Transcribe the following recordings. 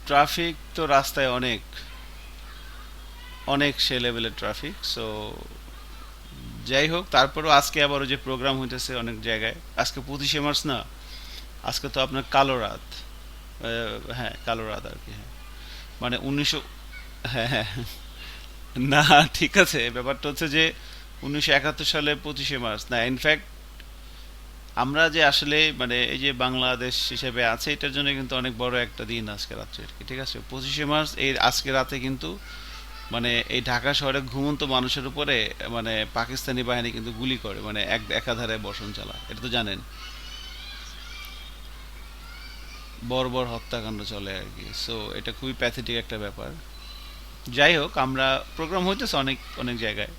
Traffic তো রাস্তায় অনেক অনেক সে লেভেলের ট্রাফিক। সো যাই হোক, তারপরও আজকে আবার ওই যে প্রোগ্রাম হইতেছে অনেক জায়গায়। আজকে 25শে মার্চ না, আজকে তো আপনার কালো রাত। হ্যাঁ, কালো রাত আর কি, হ্যাঁ। মানে 1900, হ্যাঁ হ্যাঁ, না ঠিক আছে, ব্যাপারটা হচ্ছে যে 1971 সালে 25শে মার্চ না, ইনফ্যাক্ট আমরা যে আসলে মানে এই যে বাংলাদেশ হিসেবে আছে, এটার জন্য কিন্তু অনেক বড় একটা দিন আজকে রাত্রে আর কি, ঠিক আছে। 25শে মার্চ এই আজকে রাতে কিন্তু মানে এই ঢাকা শহরে ঘুমন্ত মানুষের উপরে মানে পাকিস্তানি বাহিনী কিন্তু গুলি করে, মানে একাধারে বর্ষণ চালায়, এটা তো জানেন। বর্বর হত্যাকাণ্ড চলে আর কি। সো এটা খুবই প্যাথেটিক একটা ব্যাপার। যাই হোক, আমরা প্রোগ্রাম হইতেছে অনেক অনেক জায়গায়।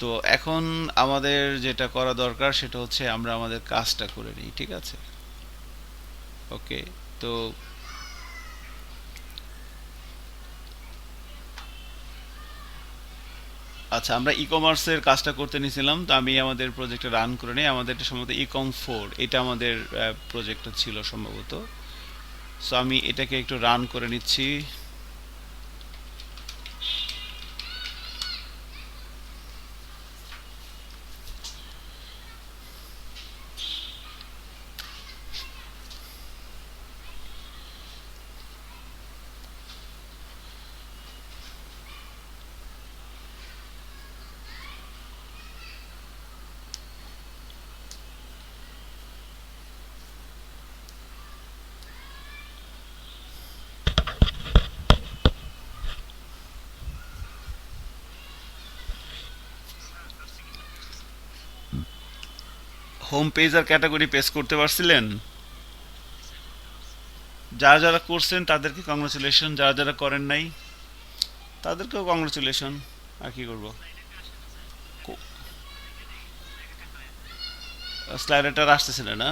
তো এখন আমাদের যেটা করা দরকার সেটা হচ্ছে আমরা আমাদের কাজটা করে নিই, ঠিক আছে। ওকে। তো আচ্ছা, আমরা ই কমার্সের কাজটা করতে নিয়েছিলাম, তো আমি আমাদের প্রজেক্টটা রান করে নিই। আমাদের এটা সম্ভবত ইকম 4, এটা আমাদের প্রজেক্টটা ছিল সম্ভবত। সো আমি এটাকে একটু রান করে নিচ্ছি। হোম পেজ আর ক্যাটাগরি পেজ করতে পারছিলেন? যারা যারা করছেন তাদেরকে কংগ্রেচুলেশন, যারা যারা করেন নাই তাদেরকেও কংগ্রেচুলেশন। আর কি করবো। স্লাইডারটা আসতেছে না, না?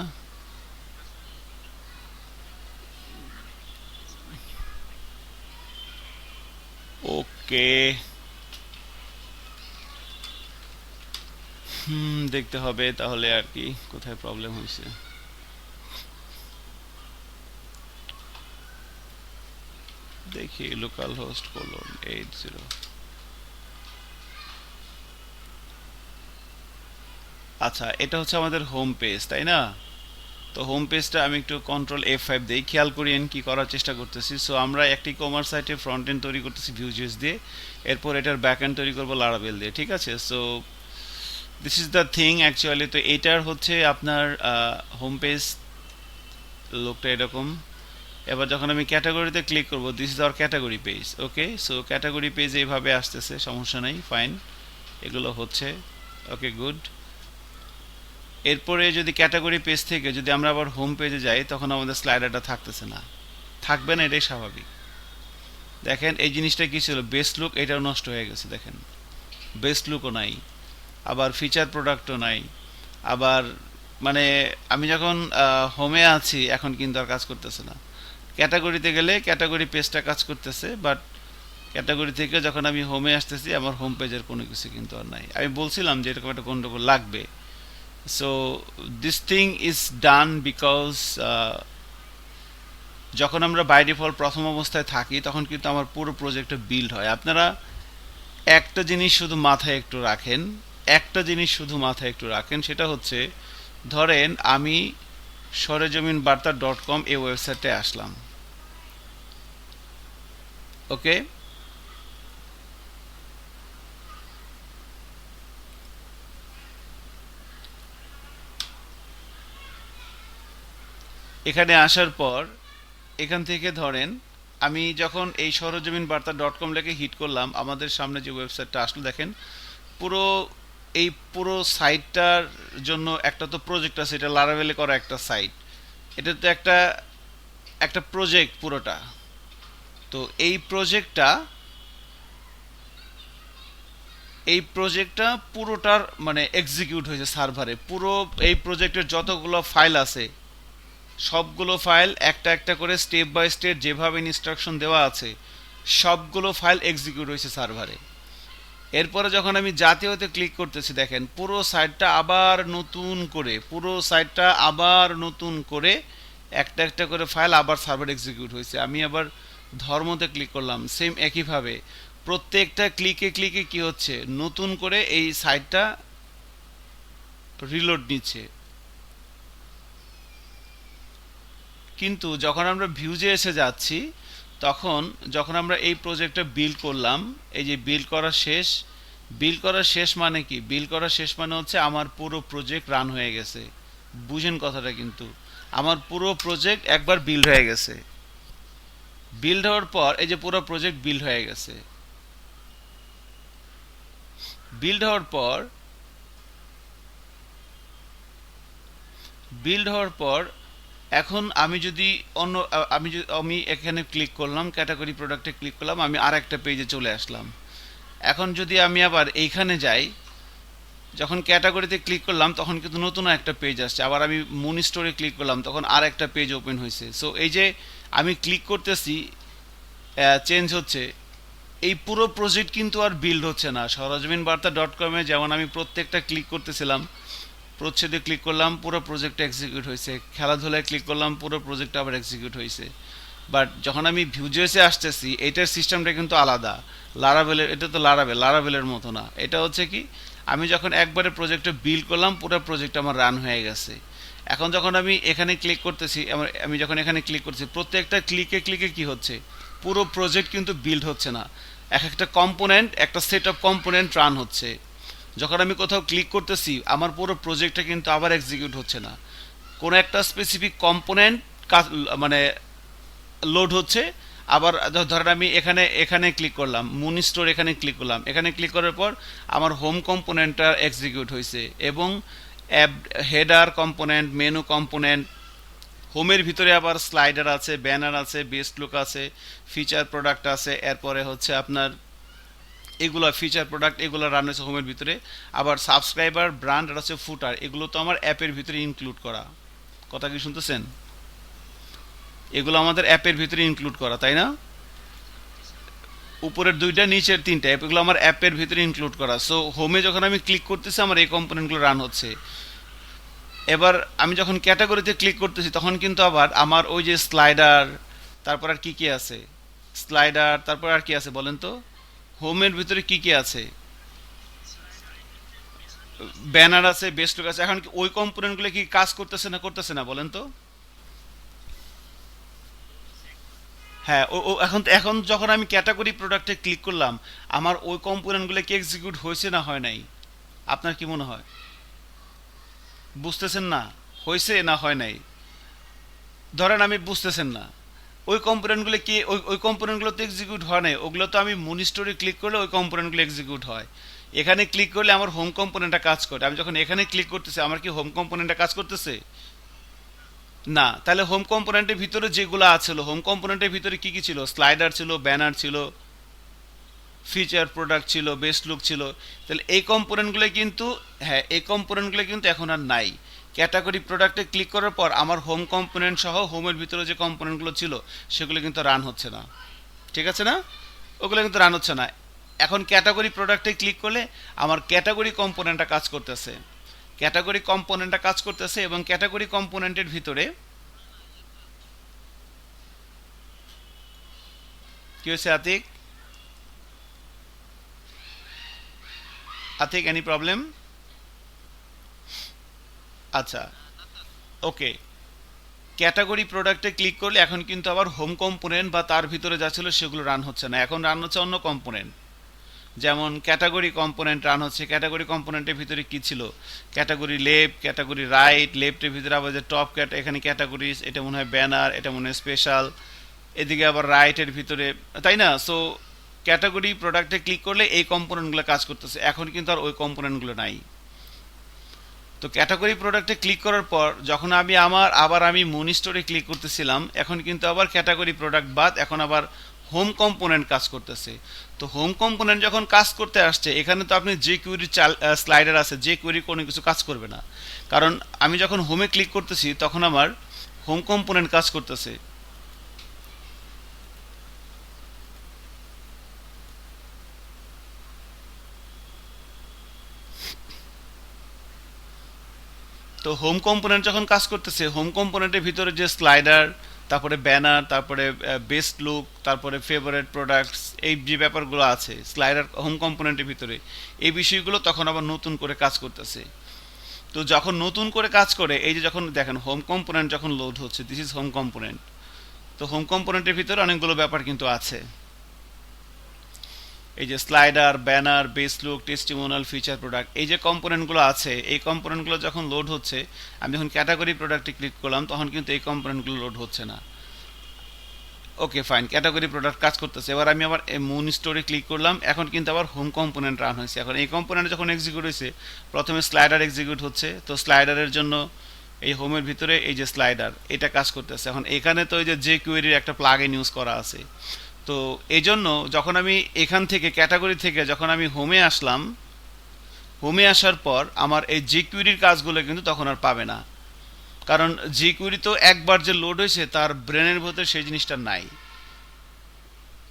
ওকে। দেখতে হবে তাহলে আর কি কোথায় প্রবলেম হয়েছে। দেখি, লোকাল হোস্ট :80। আচ্ছা, এটা হচ্ছে আমাদের হোম পেজ, তাই না? তো হোম পেজটা আমি একটু Ctrl F5 দিই, খেয়াল করিয়েন কি করার চেষ্টা করতেছি। সো আমরা একটি কমার্স সাইটে ফ্রন্ট এন্ড তৈরি করতেছি ভিউজেস দিয়ে, এরপর এটার ব্যাক এন্ড তৈরি করবো লারাবেল দিয়ে, ঠিক আছে। So this is the thing actually. তো এটার হচ্ছে আপনার হোম পেজ লোকটা এরকম। এবার যখন আমি ক্যাটাগরিতে ক্লিক করব, this is our category page. Okay, so category page এইভাবে আসতেছে, সমস্যা নেই, ফাইন, এগুলো হচ্ছে। ওকে, গুড। এরপরে যদি ক্যাটাগরি পেজ থেকে যদি আমরা আবার হোম পেজে যাই, তখন আমাদের স্লাইডারটা থাকতেছে না। থাকবে না, এটাই স্বাভাবিক। দেখেন এই জিনিসটা কি ছিল, বেস্ট লুক, এটাও নষ্ট হয়ে গেছে, দেখেন। বেস্ট লুকও নাই, আবার ফিচার প্রোডাক্টও নাই, আবার মানে আমি যখন হোমে আছি এখন কিন্তু আর কাজ করতেছে না। ক্যাটাগরিতে গেলে ক্যাটাগরি পেজটা কাজ করতেছে, বাট ক্যাটাগরি থেকে যখন আমি হোমে আসতেছি আমার হোম পেজের কোনো কিছু কিন্তু আর নাই। আমি বলছিলাম যে এরকম একটা গন্ডগোল লাগবে। So this thing is done because যখন আমরা বাই ডিফল্ট প্রথম অবস্থায় থাকি তখন কিন্তু আমার পুরো প্রজেক্টটা বিল্ড হয়। আপনারা একটা জিনিস শুধু মাথায় একটু রাখেন, একটা জিনিস শুধু মাথায় একটু রাখেন, সেটা হচ্ছে ধরেন আমি সরেজমিনবার্তা.com এই ওয়েবসাইটে আসলাম। ওকে, এখানে আসার পর এখান থেকে ধরেন আমি যখন এই সরজমিনবার্তা.com লেখে হিট করলাম, আমাদের সামনে যে ওয়েবসাইটটা আসলো দেখেন। পুরো এই পুরো সাইটটার জন্য একটা তো প্রজেক্ট আছে, এটা লারাভেলে করা একটা সাইট। এটা তো একটা একটা প্রজেক্ট পুরোটা। তো এই প্রজেক্টটা পুরোটার মানে এক্সিকিউট হয়েছে সার্ভারে। পুরো এই প্রজেক্টের যতগুলো ফাইল আছে সবগুলো ফাইল একটা একটা করে স্টেপ বাই স্টেপ যেভাবে ইনস্ট্রাকশন দেওয়া আছে সবগুলো ফাইল এক্সিকিউট হয়েছে সার্ভারে। এরপরে যখন আমি জাতীয়তে ক্লিক করতেছি দেখেন পুরো সাইটটা আবার নতুন করে একটা একটা করে ফাইল আবার সার্ভার এক্সিকিউট হয়েছে। আমি আবার ধর্মতে ক্লিক করলাম, সেম একইভাবে প্রত্যেকটা ক্লিকে ক্লিকে কি হচ্ছে, নতুন করে এই সাইটটা রিলোড নিচ্ছে। কিন্তু যখন আমরা ভিউজে এসে যাচ্ছি, তখন যখন আমরা এই প্রজেক্টটা বিল্ড করলাম, এই যে বিল্ড করা শেষ, বিল্ড করা শেষ মানে কি, বিল্ড করা শেষ মানে হচ্ছে আমার পুরো প্রজেক্ট রান হয়ে গেছে। বুঝেন কথাটা, কিন্তু আমার পুরো প্রজেক্ট একবার বিল্ড হয়ে গেছে। বিল্ড হওয়ার পর এই যে পুরো প্রজেক্ট বিল্ড হয়ে গেছে, বিল্ড হওয়ার পর বিল্ড হওয়ার পর এখন আমি যদি অন্য আমি এখানে ক্লিক করলাম, ক্যাটাগরি প্রোডাক্টে ক্লিক করলাম, আমি আর একটা পেজে চলে আসলাম। এখন যদি আমি আবার এইখানে যাই, যখন ক্যাটাগরিতে ক্লিক করলাম তখন কিন্তু নতুন একটা পেজ আসছে, আবার আমি মুন স্টোরে ক্লিক করলাম তখন আর একটা পেজ ওপেন হয়েছে। সো এই যে আমি ক্লিক করতেছি, চেঞ্জ হচ্ছে, এই পুরো প্রজেক্ট কিন্তু আর বিল্ড হচ্ছে না। সরজমিন বার্তা .com-এ যেমন আমি প্রত্যেকটা ক্লিক করতেছিলাম, প্রচ্ছেদে ক্লিক করলাম, পুরো প্রজেক্ট এক্সিকিউট হয়েছে, খেলাধুলায় ক্লিক করলাম, পুরো প্রজেক্ট আবার এক্সিকিউট হয়েছে। বাট যখন আমি ভিউজেসে আসতেছি, এটার সিস্টেমটা কিন্তু আলাদা। লারাভেলের, এটা তো লারাভেলের মতো না। এটা হচ্ছে কি, আমি যখন একবারে প্রজেক্টটা বিল্ড করলাম, পুরো প্রজেক্ট আমার রান হয়ে গেছে। এখন যখন আমি এখানে ক্লিক করতেছি, আমি যখন এখানে ক্লিক করছি, প্রত্যেকটা ক্লিকে ক্লিকে কি হচ্ছে, পুরো প্রজেক্ট কিন্তু বিল্ড হচ্ছে না, এক একটা কম্পোনেন্ট, একটা সেট অফ কম্পোনেন্ট রান হচ্ছে। যখন আমি কোথাও ক্লিক করতেছি, আমার পুরো প্রজেক্টটা কিন্তু আবার এক্সিকিউট হচ্ছে না, কোনো একটা স্পেসিফিক কম্পোনেন্ট মানে লোড হচ্ছে। আবার ধরেন আমি এখানে এখানে ক্লিক করলাম, মুন স্টোর এখানে ক্লিক করলাম, এখানে ক্লিক করার পর আমার হোম কম্পোনেন্টটা এক্সিকিউট হয়েছে, এবং app header component, menu component, হোমের ভিতরে আবার স্লাইডার আছে, ব্যানার আছে, বেস্ট লুক আছে, ফিচার প্রোডাক্ট আছে, এরপরে হচ্ছে আপনার এগুলো ফিচার প্রোডাক্ট, এগুলো রান হয়েছে হোমের ভিতরে। আবার সাবস্ক্রাইবার, ব্র্যান্ড আর হচ্ছে ফুটার, এগুলো তো আমার অ্যাপের ভিতরে ইনক্লুড করা। কথা কি শুনতেছেন? এগুলো আমাদের অ্যাপের ভিতরে ইনক্লুড করা, তাই না? উপরের দুইটা, নিচের তিনটা, এগুলো আমার অ্যাপের ভিতরে ইনক্লুড করা। সো হোমে যখন আমি ক্লিক করতেছি, আমার এই কম্পোনেন্টগুলো রান হচ্ছে। এবার আমি যখন ক্যাটাগরিতে ক্লিক করতেছি, তখন কিন্তু আবার আমার ওই যে স্লাইডার, তারপর আর কি কি আছে, স্লাইডার, তারপর আর কি আছে বলেন তো, হোমের ভিতরে কি কি আছে, ব্যানার আছে, বেস্ট লুক আছে। এখন কি ওই কম্পোনেন্টগুলো কি কাজ করতেছে না করতেছে না বলেন তো? হ্যাঁ, ও ও এখন এখন যখন আমি ক্যাটাগরি প্রোডাক্টে ক্লিক করলাম, আমার ওই কম্পোনেন্টগুলো কি এক্সিকিউট হয়েছে না হয় নাই? আপনার কি মনে হয়? বুঝতেছেন না, হয়েছে না হয় নাই? ধরেন আমি বুঝতেছেন না, ওই কম্পোনেন্টগুলো কি, ওই কম্পোনেন্টগুলো তো এক্সিকিউট হয় নাই, ওগুলো তো আমি মুন স্টোরে ক্লিক করলে ওই কম্পোনেন্টগুলো এক্সিকিউট হয়। এখানে ক্লিক করলে আমার হোম কম্পোনেন্টটা কাজ করে, আমি যখন এখানে ক্লিক করতেছি, আমার কি হোম কম্পোনেন্টটা কাজ করতেছে? না। তাহলে হোম কম্পোনেন্টের ভিতরে যেগুলো আছিল, হোম কম্পোনেন্টের ভিতরে কি কি ছিল, স্লাইডার ছিল, ব্যানার ছিল, ফিচার প্রোডাক্ট ছিল, বেস্ট লুক ছিল। তাহলে এই কম্পোনেন্টগুলো কিন্তু, হ্যাঁ এই কম্পোনেন্টগুলো কিন্তু এখন আর নাই। ক্যাটাগরি প্রোডাক্টে ক্লিক করার পর আমার হোম কম্পোনেন্ট সহ হোমের ভিতরে যে কম্পোনেন্টগুলো ছিল, সেগুলো কিন্তু রান হচ্ছে না। ঠিক আছে না? ওগুলো কিন্তু রান হচ্ছে না। এখন ক্যাটাগরি প্রোডাক্টে ক্লিক করলে আমার ক্যাটাগরি কম্পোনেন্টটা কাজ করতেছে, ক্যাটাগরি কম্পোনেন্টটা কাজ করতেছে, এবং ক্যাটাগরি কম্পোনেন্টের ভিতরে কি হয়েছে আতিক? Atik, any problem? আচ্ছা, ওকে। ক্যাটাগরি প্রোডাক্টে ক্লিক করলে এখন কিন্তু আবার হোম কম্পোনেন্ট বা তার ভিতরে যা ছিল সেগুলো রান হচ্ছে না, এখন রান হচ্ছে অন্য কম্পোনেন্ট। যেমন ক্যাটাগরি কম্পোনেন্ট রান হচ্ছে, ক্যাটাগরি কম্পোনেন্টের ভিতরে কি ছিল, ক্যাটাগরি লেফট, ক্যাটাগরি রাইট, লেফটের ভিতরে আবার যে টপ এখানে ক্যাটাগরিজ, এটা মনে হয় ব্যানার, এটা মনে হয় স্পেশাল, এদিকে আবার রাইটের ভিতরে, তাই না? সো ক্যাটাগরি প্রোডাক্টে ক্লিক করলে এই কম্পোনেন্টগুলো কাজ করতেছে, এখন কিন্তু আর ওই কম্পোনেন্টগুলো নাই। তো ক্যাটাগরি প্রোডাক্টে ক্লিক করার পর যখন আমি মুন স্টোরে ক্লিক করতেছিলাম, এখন কিন্তু আবার ক্যাটাগরি প্রোডাক্ট বাদ, এখন আবার হোম কম্পোনেন্ট কাজ করতেছে। তো হোম কম্পোনেন্ট যখন কাজ করতে আসছে, এখানে তো আপনি যে কুইরি স্লাইডার আছে, যে কুইরি কোনো কিছু কাজ করবে না, কারণ আমি যখন হোমে ক্লিক করতেছি তখন আমার হোম কম্পোনেন্ট কাজ করতেছে। তো তো হোম কম্পোনেন্ট যখন কাজ করতেছে, হোম কম্পোনেন্টের ভিতরে যে স্লাইডার, তারপরে ব্যানার, তারপরে বেস্ট লুক, তারপরে ফেভারিট প্রোডাক্টস, এই যে ব্যাপারগুলো আছে স্লাইডার হোম কম্পোনেন্টের ভিতরে, এই বিষয়গুলো তখন আবার নতুন করে কাজ করতেছে। তো যখন নতুন করে কাজ করে, এই যে যখন দেখেন হোম কম্পোনেন্ট যখন লোড হচ্ছে, দিস ইজ হোম কম্পোনেন্ট। তো হোম কম্পোনেন্টের ভিতরে অনেকগুলো ব্যাপার কিন্তু আছে, এই যে slider, banner, base look, testimonial, feature product, এই যে কম্পোনেন্টগুলো আছে, এই কম্পোনেন্টগুলো যখন লোড হচ্ছে, আমি যখন ক্যাটাগরি প্রোডাক্টে ক্লিক করলাম তখন কিন্তু এই কম্পোনেন্টগুলো লোড হচ্ছে না। ওকে ফাইন, ক্যাটাগরি প্রোডাক্ট কাজ করতেছে। এবার আমি আবার মুন স্টোরে ক্লিক করলাম, এখন কিন্তু আবার হোম কম্পোনেন্ট রান হয়েছে। এখন এই কম্পোনেন্ট যখন এক্সিকিউট হয়েছে, প্রথমে স্লাইডার এক্সিকিউট হচ্ছে, তো স্লাইডারের জন্য এই হোমের ভিতরে এই যে স্লাইডার, এটা কাজ করতেছে। এখন এখানে তো এই যে যে কিউরির একটা প্লাগ ইন ইউজ করা আছে, তো এই জন্য যখন আমি এখান থেকে ক্যাটাগরি থেকে যখন আমি হোমে আসলাম, হোমে আসার পর আমার এই যে কিউরির কাজগুলো কিন্তু তখন আর পাবে না, কারণ যে কিউরি তো একবার যে লোড হয়েছে তার ব্রেনের ভিতরে সেই জিনিসটা নাই,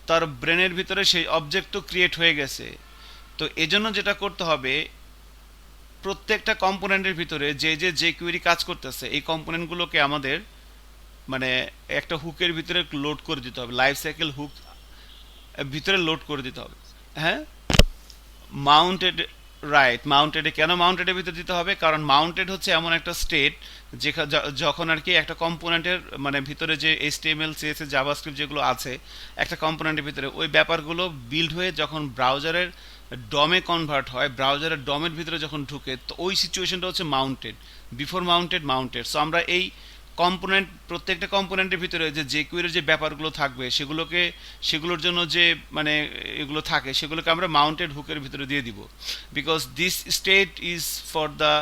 তার ব্রেনের ভিতরে সেই অবজেক্ট তো ক্রিয়েট হয়ে গেছে। তো এজন্য যেটা করতে হবে, প্রত্যেকটা কম্পোনেন্টের ভিতরে যে যে যে কিউরি কাজ করতেছে, এই কম্পোনেন্টগুলোকে আমাদের মানে একটা হুকের ভিতরে লোড করে দিতে হবে, লাইফ সাইকেল হুক ভিতরে লোড করে দিতে হবে। হ্যাঁ, মাউন্টেড, রাইট, মাউন্টেডে কেন মাউন্টেডের ভিতরে দিতে হবে, কারণ মাউন্টেড হচ্ছে এমন একটা স্টেট যখন আর কি একটা কম্পোনেন্টের মানে ভিতরে যে এইচটিএমএল, সিএসএস, জাভাস্ক্রিপ্ট যেগুলো আছে একটা কম্পোনেন্টের ভিতরে, ওই ব্যাপারগুলো বিল্ড হয়ে যখন ব্রাউজারের ডমে কনভার্ট হয়, ব্রাউজারের ডমের ভিতরে যখন ঢুকে, তো ওই সিচুয়েশনটা হচ্ছে mounted, before mounted, mounted. So আমরা এই কম্পোনেন্ট, প্রত্যেকটা কম্পোনেন্টের ভিতরে যে জেকুইরের যে ব্যাপারগুলো থাকবে সেগুলোকে, সেগুলোর জন্য যে মানে এগুলো থাকে সেগুলোকে আমরা মাউন্টেড হুকের ভিতরে দিয়ে দিব, because this state is for the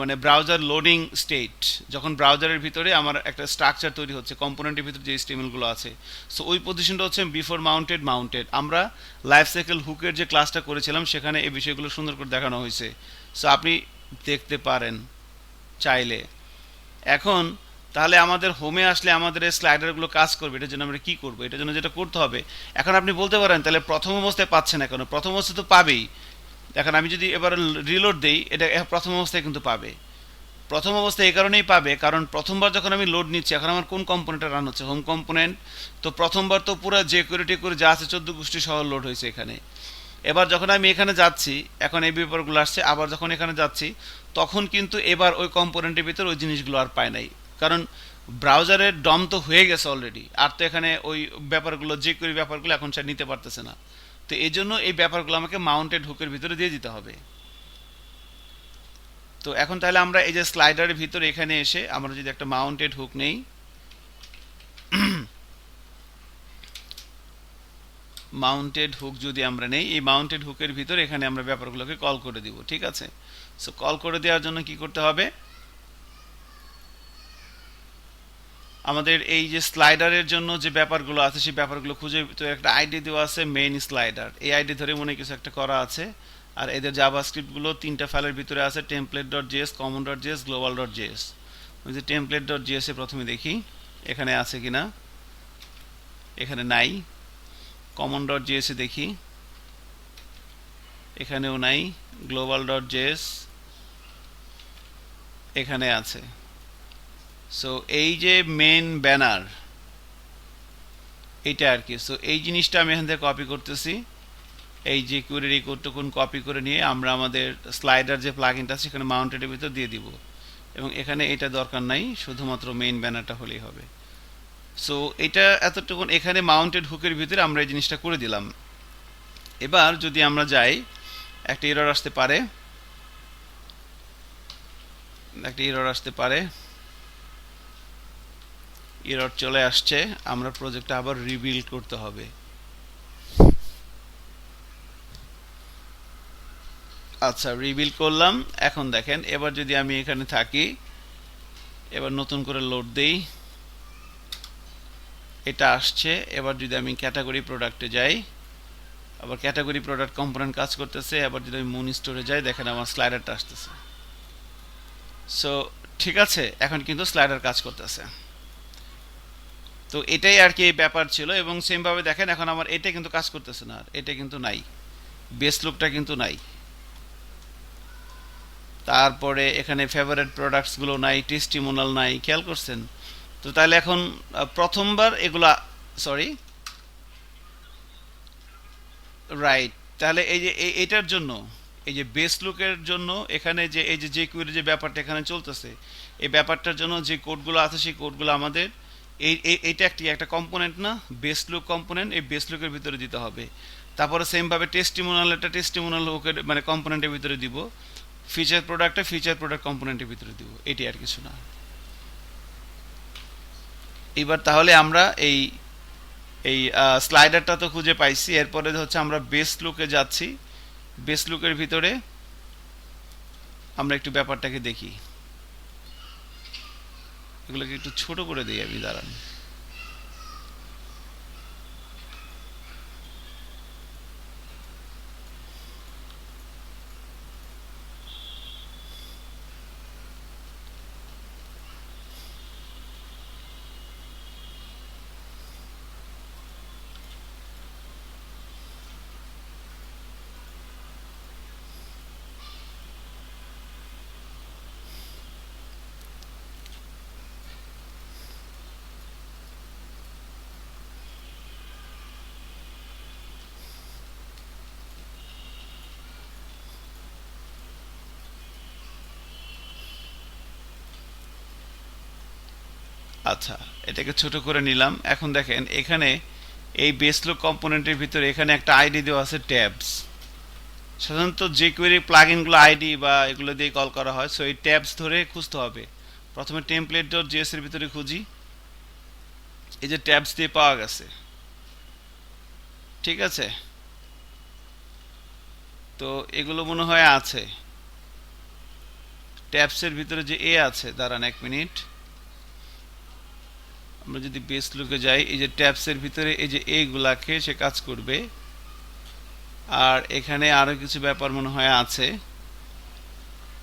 মানে ব্রাউজার লোডিং স্টেট। যখন ব্রাউজারের ভিতরে আমার একটা স্ট্রাকচার তৈরি হচ্ছে কম্পোনেন্টের ভিতরে যে স্টেমেলগুলো আছে, সো ওই পজিশনটা হচ্ছে বিফোর মাউন্টেড, মাউন্টেড। আমরা লাইফ সাইকেল হুকের যে ক্লাসটা করেছিলাম সেখানে এই বিষয়গুলো সুন্দর করে দেখানো হয়েছে, সো আপনি দেখতে পারেন চাইলে। এখন তাহলে আমাদের হোমে আসলে আমাদের এই স্লাইডারগুলো কাজ করবে, এটার জন্য আমরা কি করব, এটার জন্য যেটা করতে হবে, এখন আপনি বলতে পারেন তাহলে প্রথম অবস্থায় পাচ্ছে না কেন, প্রথম অবস্থায় তো পাবেই। এখন আমি যদি এবার রিলোড দেই, এটা প্রথম অবস্থায় কিন্তু পাবে। প্রথম অবস্থায় এই কারণেই পাবে কারণ প্রথমবার যখন আমি লোড নিচ্ছি, এখন আমার কোন কম্পোনেন্টটা রান হচ্ছে, হোম কম্পোনেন্ট। তো প্রথমবার তো পুরো যে কিউরিটি করে যা আছে 14 গোষ্ঠী সহ লোড হয়েছে এখানে। এবার যখন আমি এখানে যাচ্ছি, এখন এই ব্যাপারগুলো আসছে, আবার যখন এখানে যাচ্ছি তখন কিন্তু এবার ওই কম্পোনেন্টের ভিতর ওই জিনিসগুলো আর পায় নাই, কারণ ব্রাউজারের ডম তো হয়ে গেছে অলরেডি, আর তো এখানে ওই ব্যাপারগুলো যে কিউরি ব্যাপারগুলো এখন সে নিতে পারতেছে না। তো এই জন্য এই ব্যাপারগুলো আমাকে মাউন্টেড হুকের ভিতরে দিয়ে দিতে হবে। তো এখন তাহলে আমরা এই যে স্লাইডারের ভিতরে এখানে এসে আমরা যদি একটা মাউন্টেড হুক নেই, মাউন্টেড হুক যদি আমরা নেই, এই মাউন্টেড হুকের ভিতরে এখানে আমরা ব্যাপারগুলোকে কল করে দিব, ঠিক আছে। সো কল করে দেওয়ার জন্য কি করতে হবে, আমাদের এই যে স্লাইডারের জন্য যে ব্যাপারগুলো আছে সেই ব্যাপারগুলো খুঁজে, তো একটা আইডি দেওয়া আছে মেইন স্লাইডার, এই আইডি ধরে মনে কিছু একটা করা আছে। আর এদের জাভাস্ক্রিপ্টগুলো 3টা ফাইলের ভিতরে আছে, template.js, common.js, global.js। ওই যে template.js এ প্রথমে দেখি এখানে আছে কিনা, এখানে নাই। common.js এ দেখি, এখানেও নাই। global.js এখানে আছে। সো এই যে মেন ব্যানার, এটা আর কি। সো এই জিনিসটা আমি এখান থেকে কপি করতেছি, এই যে কিউরির এই কোডটুকুন কপি করে নিয়ে আমরা আমাদের স্লাইডার যে প্লাগইনটা আছে সেখানে মাউন্টেডের ভিতর দিয়ে দিব, এবং এখানে এটা দরকার নাই, শুধুমাত্র মেইন ব্যানারটা হলেই হবে। সো এটা এতটুকুন এখানে মাউন্টেড হুকের ভিতরে আমরা এই জিনিসটা করে দিলাম। এবার যদি আমরা যাই, একটা এরর আসতে পারে, এরর চলে আসছে, আমরা প্রজেক্টটা আবার রিবিল্ড করতে হবে। আচ্ছা, রিবিল্ড করলাম। এখন দেখেন, এবার যদি আমি এখানে থাকি, এবার নতুন করে লোড দেই, এটা আসছে। এবার যদি আমি ক্যাটাগরি প্রোডাক্টে যাই, আবার ক্যাটাগরি প্রোডাক্ট কম্পোনেন্ট কাজ করতেছে। আবার যদি আমি মুন স্টোরে যাই, দেখেন আমার স্লাইডারটা আসতেছে। সো ঠিক আছে, এখন কিন্তু স্লাইডার কাজ করতেছে। তো এটাই আর কি ব্যাপার ছিল। এবং সেমভাবে দেখেন এখন আমার এটা কিন্তু কাজ করতেছে না, আর এটা কিন্তু নাই, বেস লুকটা কিন্তু নাই। তারপরে এখানে ফেভারিট প্রোডাক্টসগুলো নাই, টেস্টিমোনাল নাই, খেয়াল করছেন? তো তাহলে এখন প্রথমবার এগুলা, সরি, রাইট। তাহলে এই যে এটার জন্য, এই যে বেস লুকের জন্য এখানে যে এই যে কুইরি যে ব্যাপারটা এখানে চলতেছে, এই ব্যাপারটার জন্য যে কোডগুলো আছে সেই কোডগুলো আমাদের এইটা একটা কম্পোনেন্ট না, বেস লুক কম্পোনেন্ট, এই বেস লুকের ভিতরে দিতে হবে। তারপরে সেমভাবে টেস্টিমোনাল লুকের মানে কম্পোনেন্টের ভিতরে দিব, ফিচার প্রোডাক্ট কম্পোনেন্টের ভিতরে দিব, এটি আর কিছু না। এবার তাহলে আমরা এই এই স্লাইডারটা তো খুঁজে পাইছি, এরপরে হচ্ছে আমরা বেস লুকে যাচ্ছি। বেস লুকের ভিতরে আমরা একটু ব্যাপারটাকে দেখি, এগুলোকে একটু ছোট করে দিই আমি, দাঁড়ান। আচ্ছা, এটাকে ছোট করে নিলাম। এখন দেখেন এখানে এই বেস লুক কম্পোনেন্টের ভিতরে এখানে একটা আইডি দেওয়া আছে, ট্যাবস। সাধারণত jQuery প্লাগইনগুলো আইডি বা এগুলো দিয়ে কল করা হয়, সো এই ট্যাবস ধরে খুঁজতে হবে। প্রথমে template.js এর ভিতরে খুঁজি, এই যে ট্যাবস দিয়ে পাওয়া গেছে, ঠিক আছে? তো এগুলো মনে হয় আছে ট্যাবসের ভিতরে, যে এ আছে, দাঁড়ান 1 মিনিট। আমরা যদি বেস লুকে যাই, এই যে ট্যাবসের ভিতরে এই যে এগুলাকে সে কাজ করবে। আর এখানে আরো কিছু ব্যাপার মনে হয় আছে,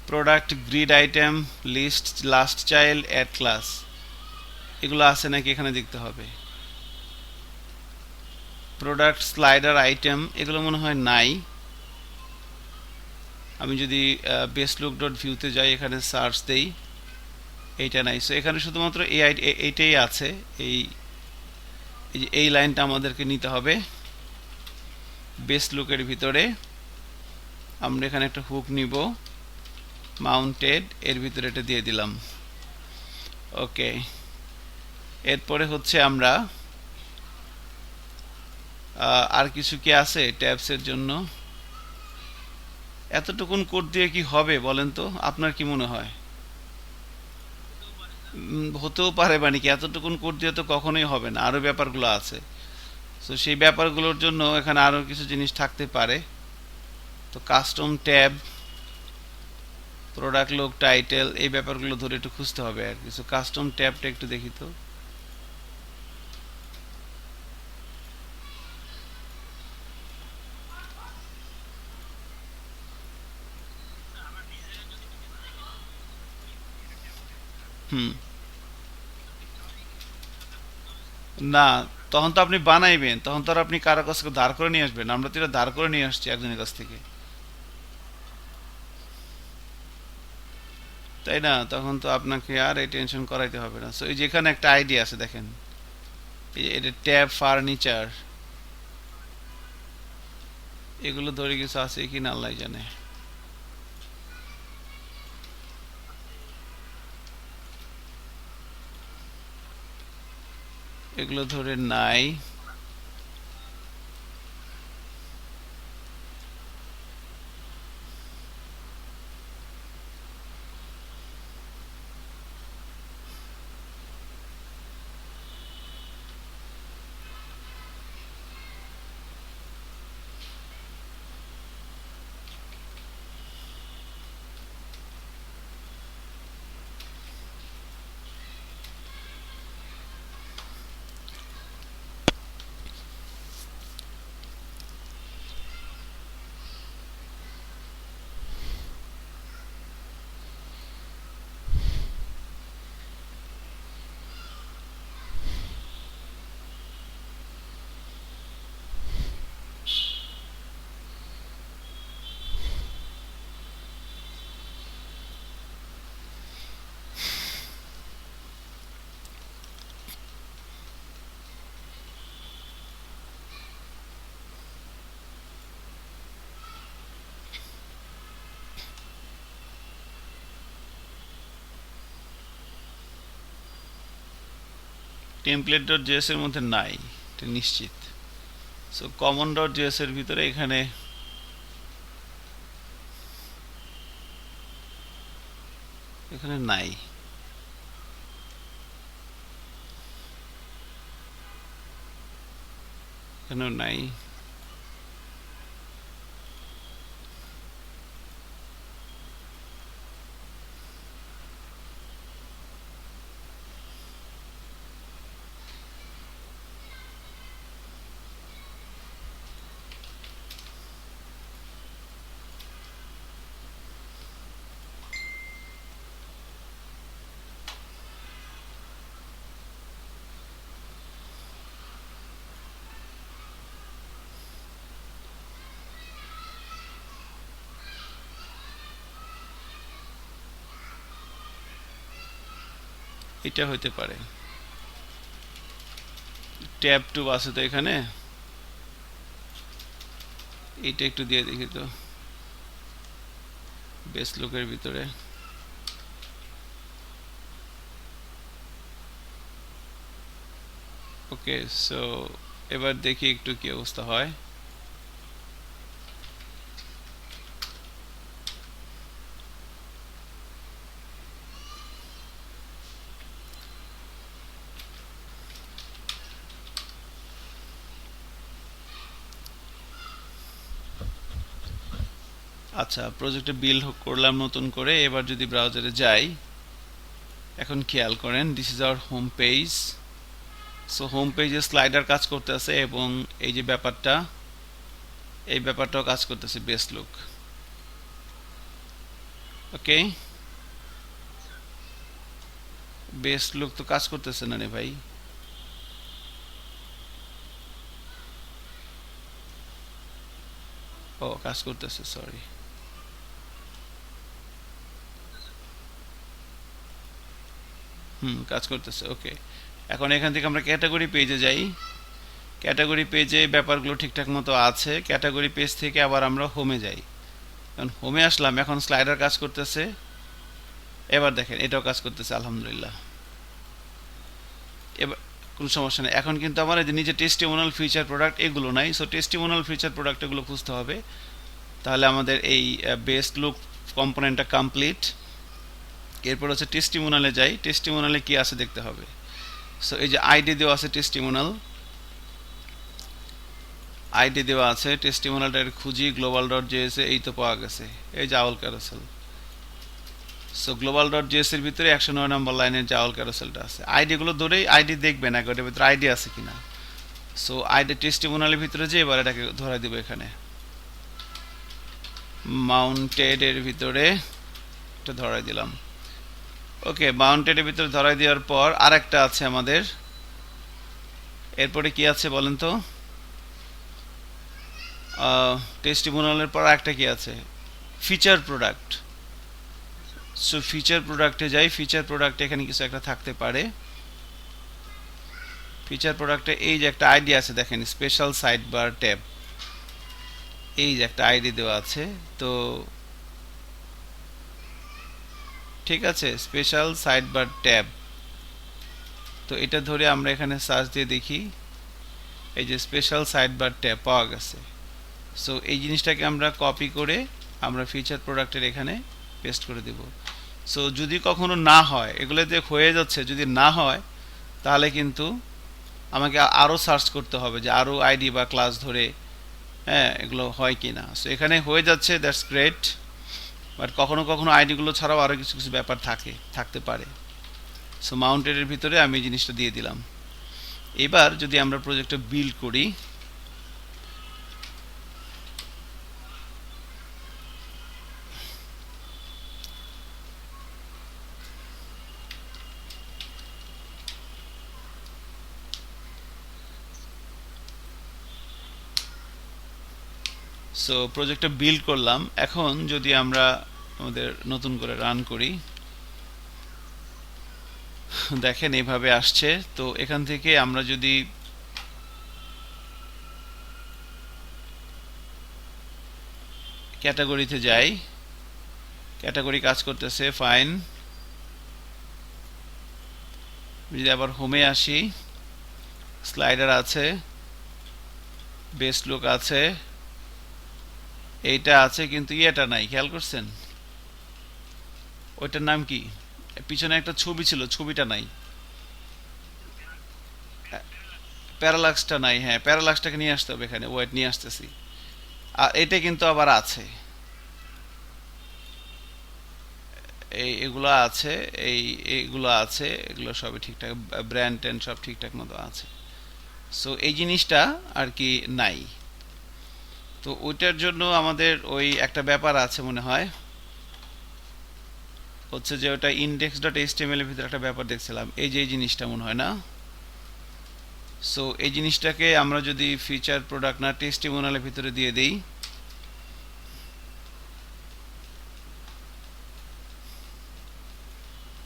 product, grid item, list, last child, add class, এগুলো আছে নাকি এখানে দেখতে হবে। প্রোডাক্ট, স্লাইডার, আইটেম, এগুলো মনে হয় নাই। আমি যদি baseluk.view-তে যাই, এখানে সার্চ দেই, এইটা নাই। সো এখানে শুধুমাত্র এইটাই আছে। এই এই লাইনটা আমাদেরকে নিতে হবে বেস লুকের ভিতরে। আমরা এখানে একটা হুক নিব, মাউন্টেড, এর ভিতরে এটা দিয়ে দিলাম। ওকে, এরপরে হচ্ছে আমরা আর কিছু কি আছে ট্যাবসের জন্য? এতটুকুন কোড দিয়ে কি হবে বলেন তো, আপনার কি মনে হয়? হতেও পারে, মানে কি এতটুকুন কোড দিয়ে তো কখনোই হবে না, আরো ব্যাপারগুলো আছে। তো সেই ব্যাপারগুলোর জন্য এখানে আরো কিছু জিনিস থাকতে পারে। তো কাস্টম ট্যাব, প্রোডাক্ট লোক, টাইটেল, এই ব্যাপারগুলো ধরে একটু খুঁজতে হবে আর কিছু। কাস্টম ট্যাবটা একটু দেখি তো। হুম, না, তখন তো আপনি বানাইবেন, তখন তো আর আপনি কারো কাছ থেকে ধার করে নিয়ে আসবেন। আমরা তো এটা ধার করে নিয়ে আসছি একজনের কাছ থেকে, তাই না? তখন তো আপনাকে আর এই টেনশন করাইতে হবে না। সো এই যেখানে একটা আইডিয়া আছে দেখেন, এই যে এটা ট্যাব ফার্নিচার, এগুলো ধরে কিছু আছে কি না আল্লাহ জানে। এগুলো ধরে নাই। template.js এর মধ্যে নাই, এটা নিশ্চিত। সো common.js এর ভিতরে এখানে নাই, এখানেও নাই। এটা হইতে পারে। ট্যাব টু আছে তো এখানে, এটা একটু দিয়ে দেখি তো বেস লুকের ভিতরে। ওকে, সো এবার দেখি একটু কি অবস্থা হয়। আচ্ছা, প্রজেক্টে বিল্ড করলাম নতুন করে। এবার যদি ব্রাউজারে যাই, এখন খেয়াল করেন this is our home page. So home পেজে স্লাইডার কাজ করতেছে এবং এই যে ব্যাপারটা, এই ব্যাপারটাও কাজ করতেছে, বেস লুক। ওকে, বেস লুক তো কাজ করতেছে না রে ভাই। ও, কাজ করতেছে, সরি। কাজ করতেছে। ওকে, এখন এখান থেকে আমরা ক্যাটাগরি পেজে যাই। ক্যাটাগরি পেজে ব্যাপারগুলো ঠিকঠাক মতো আছে। ক্যাটাগরি পেজ থেকে আবার আমরা হোমে যাই। এখন হোমে আসলাম, এখন স্লাইডার কাজ করতেছে। এবার দেখেন এটাও কাজ করতেছে, আলহামদুলিল্লাহ। এবার কোনো সমস্যা নেই। এখন কিন্তু আমার এই যে নিচে টেস্টিমোনাল ফিচার প্রোডাক্ট এগুলো নাই। সো টেস্টিমোনাল ফিচার প্রোডাক্ট এগুলো খুঁজতে হবে। তাহলে আমাদের এই বেস্ট লুক কম্পোনেন্টটা কমপ্লিট। এরপর হচ্ছে টেস্টিমোনালে যাই। টেস্টিমোনালে কি আছে দেখতে হবে। সো এই যে আইডি দেওয়া আছে, টেস্টিমোনাল আইডি দেওয়া আছে। টেস্টিমোনালটা খুঁজি global.js এ, এই তো পাওয়া গেছে, এই যে আউল ক্যারোসেল। সো global.js এর ভিতরে 109 নম্বর লাইনের যে আউল ক্যারোসেলটা আছে। আইডিগুলো ধরেই আইডি দেখবেন আগে, ওটার ভিতরে আইডি আছে কিনা। সো আইডি টেস্টিমোনালের ভিতরে যে এবার এটাকে ধরাই দিব এখানে মাউন্টেড এর ভিতরে, এটা ধরাই দিলাম। ওকে, মাউন্টেড এর ভিতরে ধরাই দেওয়ার পর আরেকটা আছে আমাদের। এরপরে কি আছে বলেন তো? টেস্টিমোনালের পর একটা কি আছে? Feature product. সো ফিচার প্রোডাক্টে যাই। ফিচার প্রোডাক্টে এখানে কিছু একটা থাকতে পারে। ফিচার প্রোডাক্টে এই যে একটা আইডি আছে দেখেন, স্পেশাল সাইড বার ট্যাব, এই যে একটা আইডি দেওয়া আছে। তো ঠিক আছে, স্পেশাল সাইড বার ট্যাব। তো এটা ধরে আমরা এখানে সার্চ দিয়ে দেখি, এই যে স্পেশাল সাইড বার ট্যাব পাওয়া গেছে। সো এই জিনিসটাকে আমরা কপি করে আমরা ফিচার প্রোডাক্টের এখানে পেস্ট করে দেব। সো যদি কখনো না হয়, এগুলোতে হয়ে যাচ্ছে, যদি না হয় তাহলে কিন্তু আমাকে আরও সার্চ করতে হবে যে আরও আইডি বা ক্লাস ধরে, হ্যাঁ, এগুলো হয় কি না। সো এখানে হয়ে যাচ্ছে, দ্যাটস গ্রেট। বাট কখনো কখনো আইডিগুলো ছাড়াও আরও কিছু কিছু ব্যাপার থাকতে পারে। সো মাউন্টেডের ভিতরে আমি এই জিনিসটা দিয়ে দিলাম। এবার যদি আমরা প্রজেক্টটা বিল্ড করি, সো প্রজেক্টটা বিল্ড করলাম। এখন যদি আমরা আমাদের নতুন করে রান করি, দেখেন এইভাবে আসছে। তো এখান থেকে আমরা যদি ক্যাটাগরিতে যাই, ক্যাটাগরি কাজ করতেছে, ফাইন। যদি আবার হোমে আসি, স্লাইডার আছে, বেস্ট লুক আছে, এইটা আছে, কিন্তু ইয়েটা নাই, খেয়াল করছেন? ওইটার নাম কি? পিছনে একটা ছবি ছিল, ছবিটা নাই। প্যারালাক্সটা নাই, হ্যাঁ প্যারালাক্সটাকে নিয়ে আসতে হবে এখানে, ওয়েট নিয়ে আসতেছি। আর এটা কিন্তু আবার আছে, এগুলো আছে, এইগুলো আছে, এগুলো সবই ঠিকঠাক, ব্র্যান্ড ট্যান্ড সব ঠিকঠাক মতো আছে। সো এই জিনিসটা আর কি নাই। তো ওইটার জন্য আমাদের ওই একটা ব্যাপার আছে মনে হয়, হচ্ছে যে ওটা ইন্ডেক্স ডট এইচটিএমএল এর ভিতরে একটা ব্যাপার দেখছিলাম, এই যে এই জিনিসটা মনে হয় না। সো এই জিনিসটাকে আমরা যদি ফিচার প্রোডাক্ট না টেস্টিমোনালের ভিতরে দিয়ে দেই,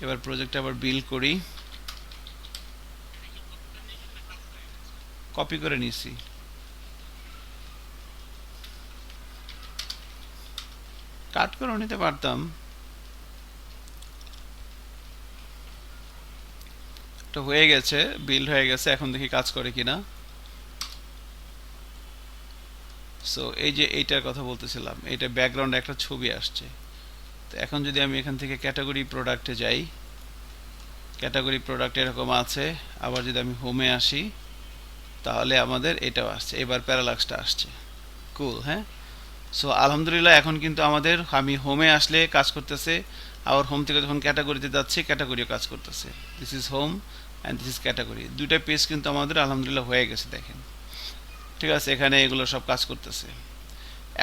এবার প্রজেক্ট আবার বিল্ড করি, কপি করে নিছি। কাট করে নিতে পারতাম। তো হয়ে গেছে, বিল্ড হয়ে গেছে, এখন দেখি কাজ করে কিনা। সো এই যে এইটার কথা বলতেছিলাম, এটা ব্যাকগ্রাউন্ডে একটা ছবি আসছে। তো এখন যদি আমি এখান থেকে ক্যাটাগরি প্রোডাক্টে যাই, ক্যাটাগরি প্রোডাক্ট এরকম আছে। আবার যদি আমি হোমে আসি, তাহলে আমাদের এটাও আসছে, এবার প্যারালাক্সটা আসছে। কুল, হ্যাঁ। সো আলহামদুলিল্লাহ এখন কিন্তু আমাদের, আমি হোমে আসলে কাজ করতেছে, আবার হোম থেকে যখন ক্যাটাগরিতে যাচ্ছি ক্যাটাগরিও কাজ করতেছে। This is home and this is category, দুইটা পেজ কিন্তু আমাদের আলহামদুলিল্লাহ হয়ে গেছে, দেখেন। ঠিক আছে, এখানে এগুলো সব কাজ করতেছে।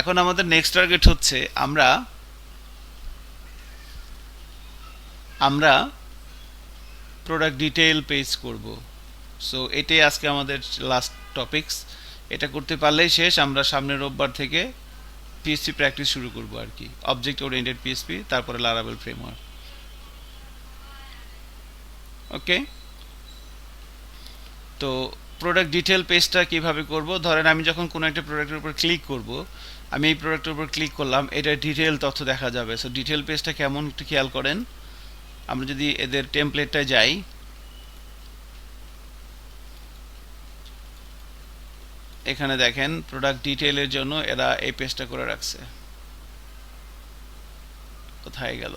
এখন আমাদের নেক্সট টার্গেট হচ্ছে আমরা আমরা প্রোডাক্ট ডিটেইল পেজ করব। সো এটাই আজকে আমাদের লাস্ট টপিকস। এটা করতে পারলেই শেষ, আমরা সামনের রোববার থেকে পিএসপি প্র্যাকটিস শুরু করব আর কি, অবজেক্ট ওরিয়েন্টেড পিএসপি, তারপরে লারাবেল ফ্রেমওয়ার্ক। ওকে। তো প্রোডাক্ট ডিটেল পেজটা কিভাবে করব, ধরেন আমি যখন কোনো একটা প্রোডাক্টের উপর ক্লিক করব, আমি এই প্রোডাক্টের উপর ক্লিক করলাম, এটা ডিটেল তথ্য দেখা যাবে। সো ডিটেল পেজটা কেমন একটু খেয়াল করেন। আমরা যদি এদের টেমপ্লেটটায় যাই, এখানে দেখেন প্রোডাক্ট ডিটেইলের জন্য এরা এই পেজটা করে রাখছে। কোথায় গেল?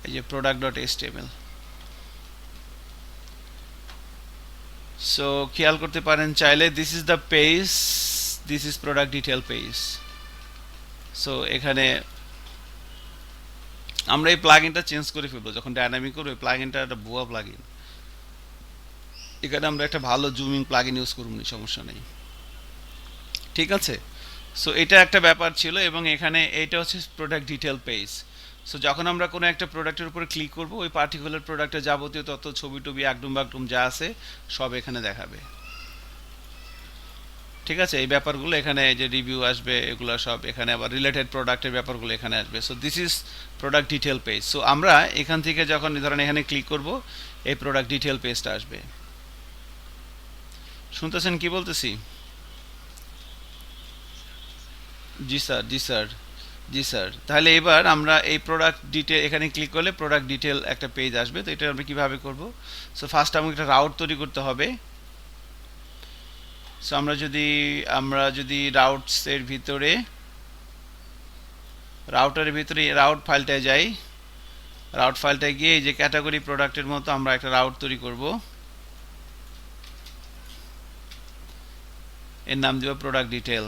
এই যে প্রোডাক্ট ডট এইচটিএমএল। সো খেয়াল করতে পারেন চাইলে, this is the page, this is product detail page. So এখানে আমরা এই প্লাগইনটা চেঞ্জ করে ফেলবো যখন ডায়নামিক করবো। এই প্লাগইনটা একটা ভুয়া প্লাগইন, এখানে আমরা একটা ভালো জুমিং প্লাগইন ইউজ করব, সমস্যা নেই। ঠিক আছে। সো এটা একটা ব্যাপার ছিল, এবং এখানে এইটা হচ্ছে প্রোডাক্ট ডিটেল পেজ। সো যখন আমরা কোনো একটা প্রোডাক্টের উপরে ক্লিক করব, ওই পার্টিকুলার প্রোডাক্টের যাবতীয় তথ্য, ছবি টবি একদম বাকডুম যা আছে সব এখানে দেখাবে। ঠিক আছে, এই ব্যাপারগুলো এখানে, যে রিভিউ আসবে এগুলো সব এখানে, আবার রিলেটেড প্রোডাক্টের ব্যাপারগুলো এখানে আসবে। So this is product detail page. So আমরা এখান থেকে যখন ধরেন এখানে ক্লিক করব, এই প্রোডাক্ট ডিটেল পেজটা আসবে। শুনতেছেন কি বলতেছি? জি স্যার, জি স্যার, জি স্যার। তাহলে এবার আমরা এই প্রোডাক্ট ডিটেল, এখানে ক্লিক করলে প্রোডাক্ট ডিটেল একটা পেজ আসবে। তো এটা আমরা কীভাবে করব? সো ফার্স্ট আমাকে একটা রাউট তৈরি করতে হবে। সো আমরা যদি রাউটসের ভিতরে, রাউটারের ভিতরে রাউট ফাইলটায় যাই, রাউট ফাইলটায় গিয়ে এই যে ক্যাটাগরি প্রোডাক্টের মতো আমরা একটা রাউট তৈরি করব, এর নাম দিব প্রোডাক্ট ডিটেল।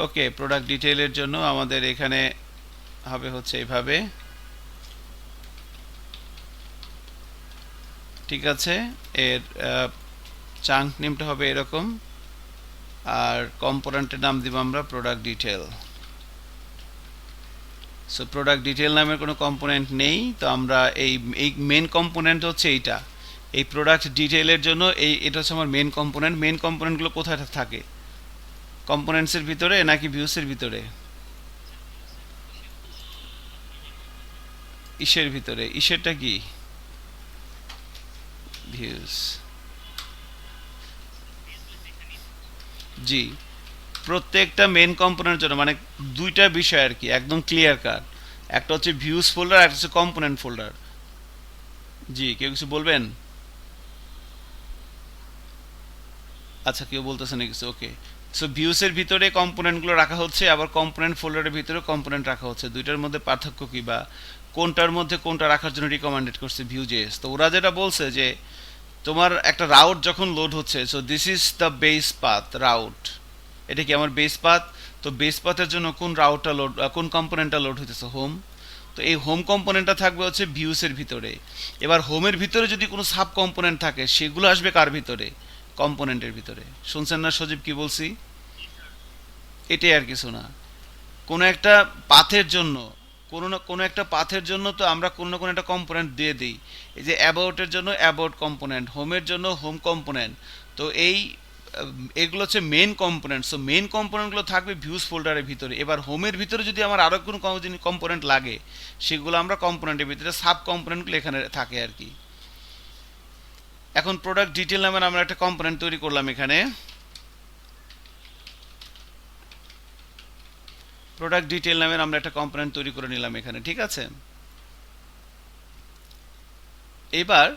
ওকে, প্রোডাক্ট ডিটেইলের জন্য আমাদের এখানে হবে হচ্ছে এইভাবে। ঠিক আছে, এর চাঙ্ক নেমটা হবে এরকম, আর কম্পোনেন্টের নাম দিব আমরা product detail. So product detail নামের কোনো কম্পোনেন্ট নেই, তো আমরা এই মেন কম্পোনেন্ট হচ্ছে এইটা, এই প্রোডাক্ট ডিটেইলের জন্য এটা হচ্ছে আমার মেন কম্পোনেন্ট। মেন কম্পোনেন্টগুলো কোথায় থাকে? কম্পোনেন্টসের ভিতরে নাকি ভিউসের ভিতরে? ইসের ভিতরে। ইসেরটা কি? ভিউস। জি, প্রত্যেকটা মেন কম্পোনেন্টের জন্য, মানে দুইটা বিষয় আর কি, একদম ক্লিয়ার কাট। একটা হচ্ছে ভিউস ফোল্ডার, একটা হচ্ছে কম্পোনেন্ট ফোল্ডার। জি, কেউ কিছু বলবেন? আচ্ছা, কেউ বলতেছে না কিছু, ওকে। সো ভিউসের ভিতরে কম্পোনেন্টগুলো রাখা হচ্ছে, আবার কম্পোনেন্ট ফোল্ডারের ভিতরে কম্পোনেন্ট রাখা হচ্ছে, দুইটার মধ্যে পার্থক্য কি, বা কোনটার মধ্যে কোনটা রাখার জন্য রিকমেন্ডেড করছে ভিউজেস। তো ওরা যেটা বলছে যে তোমার একটা রাউট যখন লোড হচ্ছে, so this is the base path route, এটা কি আমার বেস পাথ। তো বেস পাথের জন্য কোন রাউটটা লোড, কোন কম্পোনেন্টটা লোড হইতেছে, হোম। তো এই হোম কম্পোনেন্টটা থাকবে হচ্ছে ভিউসের ভিতরে। এবার হোমের ভিতরে যদি কোনো সাব কম্পোনেন্ট থাকে সেগুলো আসবে কার ভিতরে, কম্পোনেন্টের ভিতরে। শুনছেন না সজীব কি বলছি? এটাই আর কিছু না। কোনো একটা পাথের জন্য, কোনো না কোনো একটা পাথের জন্য তো আমরা কোনো না কোনো একটা কম্পোনেন্ট দিয়ে দিই। এই যে অ্যাবাউটের জন্য অ্যাবাউট কম্পোনেন্ট, হোমের জন্য হোম কম্পোনেন্ট। তো এই এগুলো হচ্ছে মেন কম্পোনেন্ট। সো মেন কম্পোনেন্টগুলো থাকবে ভিউজ ফোল্ডারের ভিতরে। এবার হোমের ভিতরে যদি আমার আরও কোনো কম্পোনেন্ট লাগে, সেগুলো আমরা কম্পোনেন্টের ভিতরে সাব কম্পোনেন্টগুলো এখানে থাকে আর কি। এখন প্রোডাক্ট ডিটেল নামের আমরা একটা কম্পোনেন্ট তৈরি করলাম এখানে। প্রোডাক্ট ডিটেল নামের আমরা একটা কম্পোনেন্ট তৈরি করে নিলাম এখানে, ঠিক আছে। এবার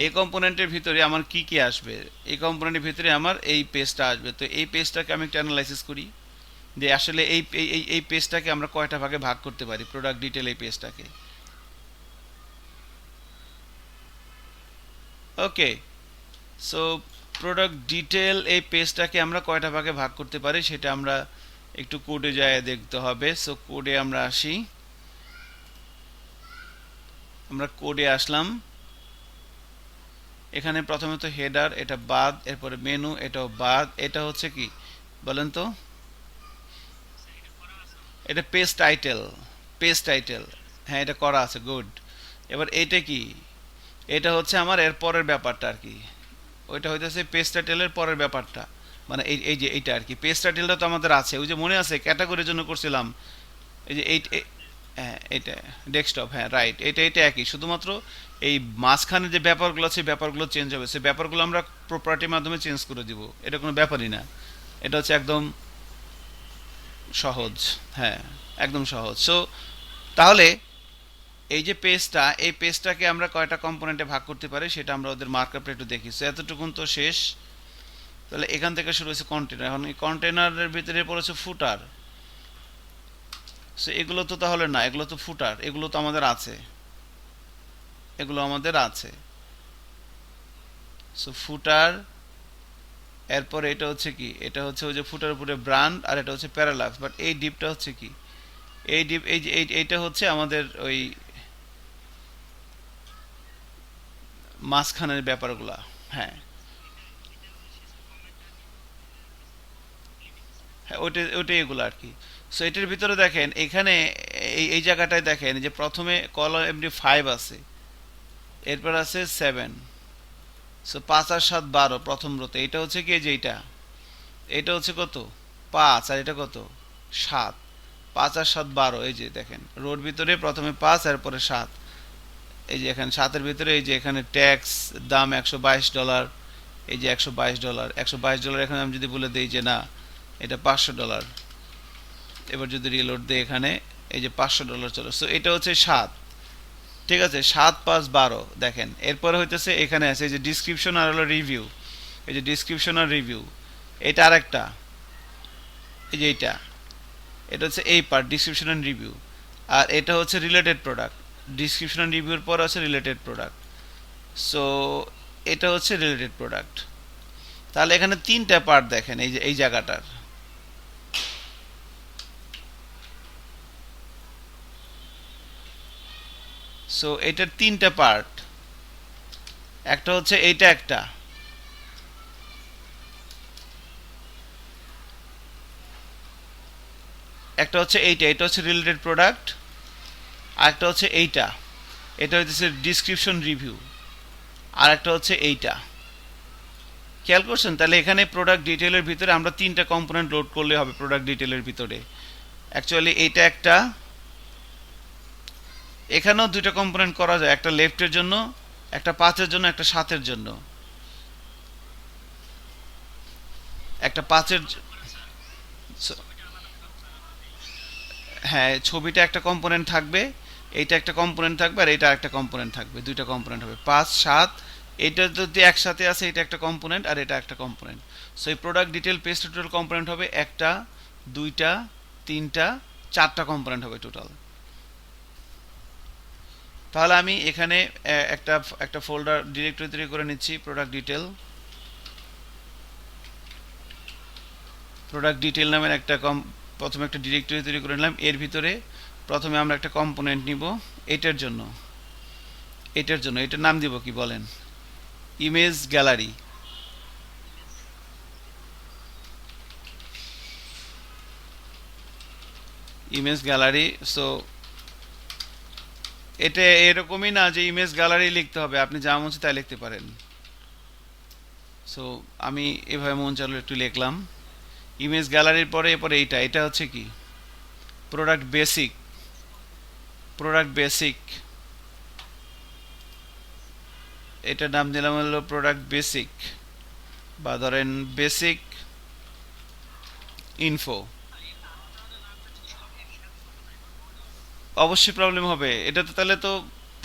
এই কম্পোনেন্টের ভিতরে আমার কি কি আসবে, এই কম্পোনেন্টের ভিতরে আমার এই পেজটা আসবে। তো এই পেজটাকে আমি একটু অ্যানালাইসিস করি যে আসলে এই পেজটাকে আমরা কয়টা ভাগে ভাগ করতে পারি, প্রোডাক্ট ডিটেল এই পেজটাকে। ওকে, সো প্রোডাক্ট ডিটেল এই পেজটাকে আমরা কয়টা ভাগে ভাগ করতে পারি সেটা আমরা একটু কোডে যায় দেখতে হবে। সো কোডে আমরা আসি, আমরা কোডে আসলাম। এখানে প্রথমে তো হেডার, এটা বাদ, এরপরে মেনু, এটাও বাদ। এটা হচ্ছে কি বলেন তো? এটা পেজ টাইটেল, পেজ টাইটেল। হ্যাঁ, এটা করা আছে, গুড। এবার এটা কি, এটা হচ্ছে আমার এর পরের ব্যাপারটা আর কি। ওইটা হইতেছে পেজ টাইটেলের পরের ব্যাপারটা, মানে এই যে এইটা আর কি। পেজ টাইটেলটা তো আমাদের আছে, ওই যে মনে আছে ক্যাটাগরির জন্য করছিলাম, এই যে হ্যাঁ এটা ডেস্কটপ, হ্যাঁ রাইট, এটা একই, শুধুমাত্র এই মাঝখানে যে ব্যাপারগুলো আছে ব্যাপারগুলো চেঞ্জ হবে। সেই ব্যাপারগুলো আমরা প্রপার্টির মাধ্যমে চেঞ্জ করে দিব, এটা কোনো ব্যাপারই না। এটা হচ্ছে একদম সহজ, হ্যাঁ একদম সহজ। সো তাহলে এই যে পেজটা, এই পেজটাকে আমরা কয়টা কম্পোনেন্টে ভাগ করতে পারি সেটা আমরা ওদের মার্কআপে একটু দেখি। সো এতটুকুন তো শেষ। তাহলে এখান থেকে শুরু হয়েছে কন্টেনার, এখন এই কন্টেনারের ভিতরে পড়েছে ফুটার। সো এগুলো তো তাহলে না, এগুলো তো ফুটার, এগুলো তো আমাদের আছে, এগুলো আমাদের আছে। সো ফুটার, এরপরে এটা হচ্ছে কি, এটা হচ্ছে ওই যে ফুটার উপরে ব্র্যান্ড, আর এটা হচ্ছে প্যারালাক্স। বাট এই ডিপটা হচ্ছে কি, এই ডিপ, এই যে এইটা হচ্ছে আমাদের ওই মাঝখানের ব্যাপারগুলা। হ্যাঁ, হ্যাঁ ওইটাই এগুলো আর কি। সো এটার ভিতরে দেখেন এখানে এই জায়গাটায় দেখেন যে প্রথমে কলাম MD5 আছে, এরপর আছে 7। সো 5 আর 7 12 প্রথম রোতে। এটা হচ্ছে কি, এই যে এটা হচ্ছে কত, 5, আর এটা কত, 7। 5 আর 7 12, এই যে দেখেন রোড ভিতরে প্রথমে 5, এরপরে 7। এই যে এখানে 7-এর ভিতরে এই যে এখানে ট্যাক্স দাম $122, এই যে $122, $122 এখানে আমি যদি বলে দিই যে না এটা $500, এবার যদি রিলোড দিই এখানে এই যে $500 চলো। সো এটা হচ্ছে 7, ঠিক আছে। 7 5 12 দেখেন। এরপরে হইতেছে এখানে আছে এই যে ডিসক্রিপশন আর হলো রিভিউ, এই যে ডিসক্রিপশন আর রিভিউ, এটা আরেকটা, এই যে এটা হচ্ছে এই পার্ট ডিসক্রিপশন এন্ড রিভিউ। আর এটা হচ্ছে রিলেটেড প্রোডাক্ট, ডিসক্রিপশন এন্ড রিভিউর পর আছে রিলেটেড প্রোডাক্ট। সো এটা হচ্ছে রিলেটেড প্রোডাক্ট। তাহলে এখানে 3টা পার্ট দেখেন এই যে এই জায়গাটার। সো এটার 3টা পার্ট, একটা হচ্ছে এইটা, একটা হচ্ছে এইটা, এটা হচ্ছে রিলেটেড প্রোডাক্ট। আর একটা হচ্ছে এইটা, এটা হচ্ছে ডিসক্রিপশন রিভিউ। আর একটা হচ্ছে এইটা, খেয়াল করছেন? তাহলে এখানে প্রোডাক্ট ডিটেলের ভিতরে আমরা 3টা কম্পোনেন্ট লোড করলে হবে প্রোডাক্ট ডিটেলের ভিতরে। অ্যাকচুয়ালি এইটা একটা, এখানেও 2টা কম্পোনেন্ট করা যায়, একটা লেফটের জন্য, একটা 5-এর জন্য, একটা 7-এর জন্য। একটা 5-এর, হ্যাঁ ছবিটা একটা কম্পোনেন্ট থাকবে, এইটা একটা কম্পোনেন্ট থাকবে আর এটা একটা কম্পোনেন্ট থাকবে, দুইটা কম্পোনেন্ট হবে 5 7। এটা যদি একসাথে আছে এটা একটা কম্পোনেন্ট আর এটা একটা কম্পোনেন্ট। সো এই product detail page total component হবে একটা, দুইটা, তিনটা, চারটা কম্পোনেন্ট হবে টোটাল। তাহলে আমি এখানে একটা একটা ফোল্ডার ডিরেক্টরি তৈরি করে নিচ্ছি, প্রোডাক্ট ডিটেল। প্রোডাক্ট ডিটেল নামের একটা প্রথমে একটা ডিরেক্টরি তৈরি করে নিলাম। এর ভিতরে প্রথমে আমরা একটা কম্পোনেন্ট নিব এটার জন্য। এটার নাম দিব কি বলেন? Image gallery. Image gallery. So এটা এরকমই না যে ইমেজ গ্যালারি লিখতে হবে, আপনি যা মন চায় তাই লিখতে পারেন। সো আমি এভাবে মন চাইলো একটু লিখলাম ইমেজ গ্যালারির পরে। এরপরে এটা হচ্ছে কি প্রোডাক্ট বেসিক। প্রোডাক্ট বেসিক এটার নাম দিলাম হলো প্রোডাক্ট বেসিক, বা ধরেন বেসিক ইনফো। অবশ্যই প্রবলেম হবে, এটা তো তাহলে তো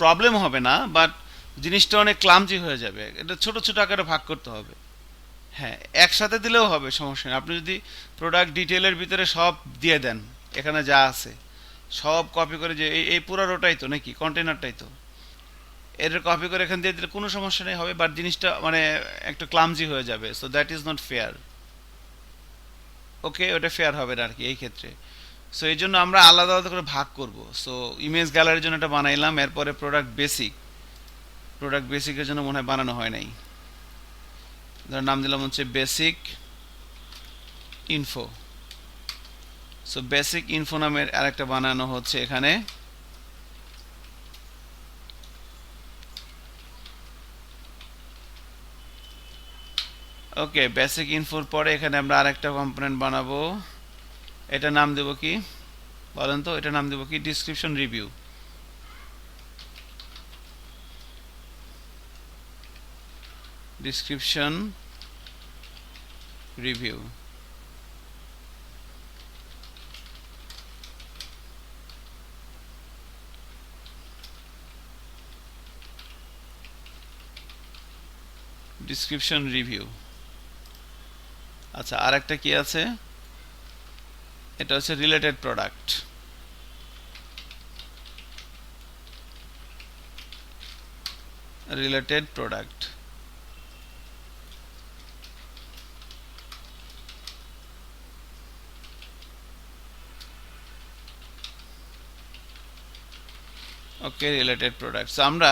প্রবলেম হবে না, বাট জিনিসটা অনেক ক্লামজি হয়ে যাবে। এটা ছোট ছোট আকারে ভাগ করতে হবে। হ্যাঁ, একসাথে দিলেও হবে, সমস্যা নেই। আপনি যদি প্রোডাক্ট ডিটেলের ভিতরে সব দিয়ে দেন, এখানে যা আছে সব কপি করে, যে এই পুরো রোটাই তো নাকি কন্টেনারটাই তো, এর কপি করে এখানে দিয়ে দিলে কোনো সমস্যা নেই হবে, বাট জিনিসটা মানে একটা ক্লামজি হয়ে যাবে। So that is not fair. Okay, ওটা ফেয়ার হবে না আর কি এই ক্ষেত্রে। সো এই জন্য আমরা আলাদা আলাদা করে ভাগ করব। সো ইমেজ গ্যালারির জন্য এটা বানাইলাম, এরপরে প্রোডাক্ট বেসিক। প্রোডাক্ট বেসিকের জন্য মনে হয় বানানো হয় নাই, ধর নাম দিলাম হচ্ছে basic info. So basic info নামের আরেকটা বানানো হচ্ছে এখানে। ওকে, বেসিক ইনফোর পরে এখানে আমরা আরেকটা কম্পোনেন্ট বানাবো। এটা নাম দেব কি বলেন তো? এটা নাম দেব কি? Description review. Description review. Description review. আচ্ছা, আরেকটা কি আছে? এটা হচ্ছে related product. Related product. Okay, related product. So আমরা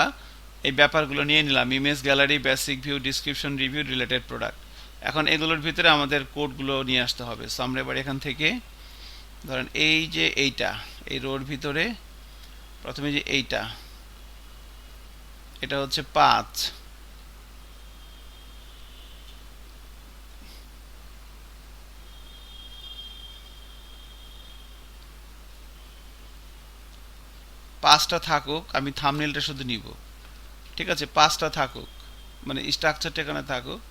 এই ব্যাপারগুলো নিয়ে নিলাম, image gallery, basic view, description review, related product. এখন এগুলোর ভিতরে আমাদের কোডগুলো নিয়ে আসতে হবে। সো আমরা এবার এখান থেকে ধরেন এই যে এইটা, এই রোর ভিতরে প্রথমে যে এইটা, এটা হচ্ছে 5। পাঁচটা থাকুক, আমি থাম্বনেলটা শুধু নিব। ঠিক আছে, 5টা থাকুক, মানে স্ট্রাকচারটা এখানে থাকুক।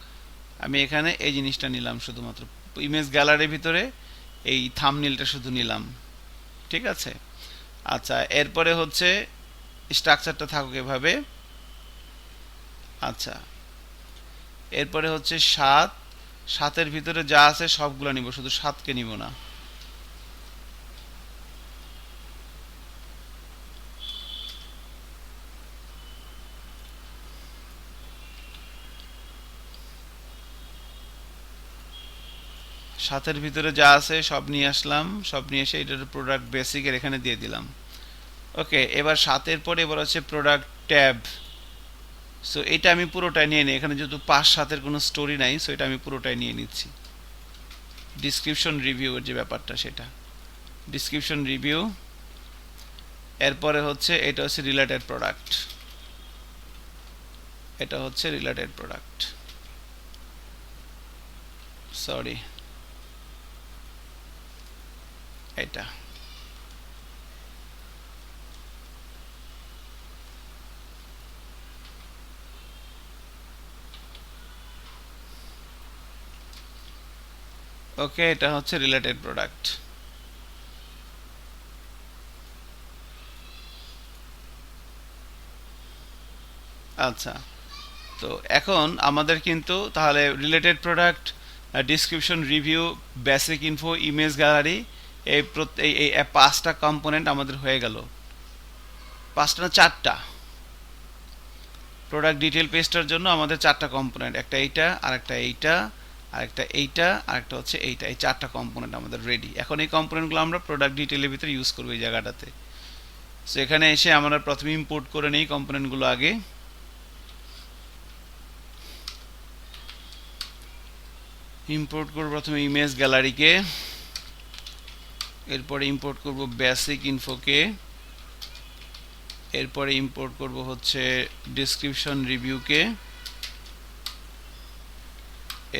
আমি এখানে এই জিনিসটা নিলাম শুধুমাত্র, ইমেজ গ্যালারির ভিতরে এই থাম্বনেলটা শুধু নিলাম। ঠিক আছে। আচ্ছা, এরপরে হচ্ছে স্ট্রাকচারটা থাকুক এভাবে। আচ্ছা, এরপরে হচ্ছে 7। 7-এর ভিতরে যা আছে সবগুলো নিব, শুধু 7কে নিব না। সাতের ভিতরে যা আছে সব নিয়ে আসলাম, সব নিয়ে এসে এটার প্রোডাক্ট বেসিকের এখানে দিয়ে দিলাম। ওকে, এবার 7-এর পরে এবার হচ্ছে প্রোডাক্ট ট্যাব। সো এটা আমি পুরোটাই নিয়ে নিই, এখানে যেহেতু 5 7-এর কোনো স্টোরি নাই, সো এটা আমি পুরোটাই নিয়ে নিচ্ছি। ডিসক্রিপশন রিভিউ এর যে ব্যাপারটা, সেটা ডিসক্রিপশন রিভিউ। এরপরে হচ্ছে এটা হচ্ছে রিলেটেড প্রোডাক্ট। এটা হচ্ছে রিলেটেড প্রোডাক্ট, সরি এটা। ওকে, এটা হচ্ছে রিলেটেড প্রোডাক্ট। আচ্ছা, তো এখন আমাদের কিন্তু তাহলে related product, description, review, basic info, image gallery, এই 5টা কম্পোনেন্ট আমাদের হয়ে গেল। 5টা না 4টা। প্রোডাক্ট ডিটেল পেজটার জন্য আমাদের 4টা কম্পোনেন্ট, একটা এইটা, আরেকটা এইটা, আরেকটা এইটা, আরেকটা হচ্ছে এইটা। এই 4টা কম্পোনেন্ট আমাদের রেডি। এখন এই কম্পোনেন্টগুলো আমরা প্রোডাক্ট ডিটেলের ভিতরে ইউজ করবো এই জায়গাটাতে। সো এখানে এসে আমরা প্রথমে ইম্পোর্ট করে নিই কম্পোনেন্টগুলো আগে। ইম্পোর্ট করব প্রথমে ইমেজ গ্যালারিকে, এরপরে ইম্পোর্ট করব বেসিক ইনফোকে, এরপরে ইম্পোর্ট করব হচ্ছে ডিসক্রিপশন রিভিউকে,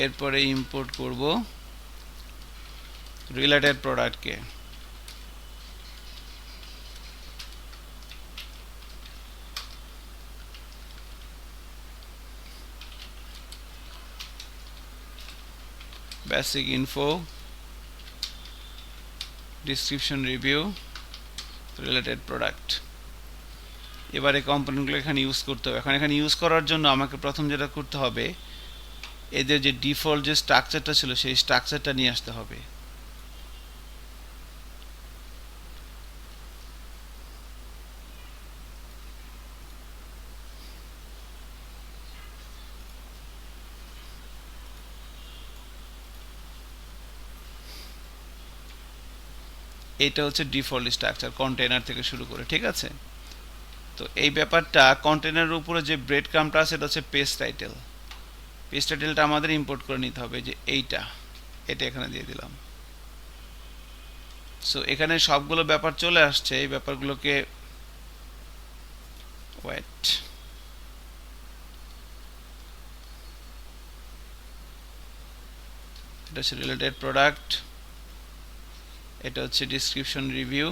এরপরে ইম্পোর্ট করব রিলেটেড প্রোডাক্টকে। Basic info, description review, related product. এবারে কম্পোনেন্টগুলো এখানে ইউজ করতে হবে। এখন এখানে ইউজ করার জন্য আমাকে প্রথম যেটা করতে হবে, এদের যে ডিফল্ট যে স্ট্রাকচারটা ছিল সেই স্ট্রাকচারটা নিয়ে আসতে হবে। এটা হচ্ছে ডিফল্ট স্ট্রাকচার কন্টেইনার থেকে শুরু করে, ঠিক আছে? তো এই ব্যাপারটা কন্টেইনারের উপরে যে ব্রেড ক্রাম্পটা আছে এটা হচ্ছে পেজ টাইটেল। পেজ টাইটেলটা আমাদের ইম্পোর্ট করে নিতে হবে, যে এটা এখানে দিয়ে দিলাম। সো এখানে সবগুলো ব্যাপার চলে আসছে। এই ব্যাপারগুলোকে ওয়েট, এটা হচ্ছে রিলেটেড প্রোডাক্ট, এটা হচ্ছে ডিসক্রিপশন রিভিউ,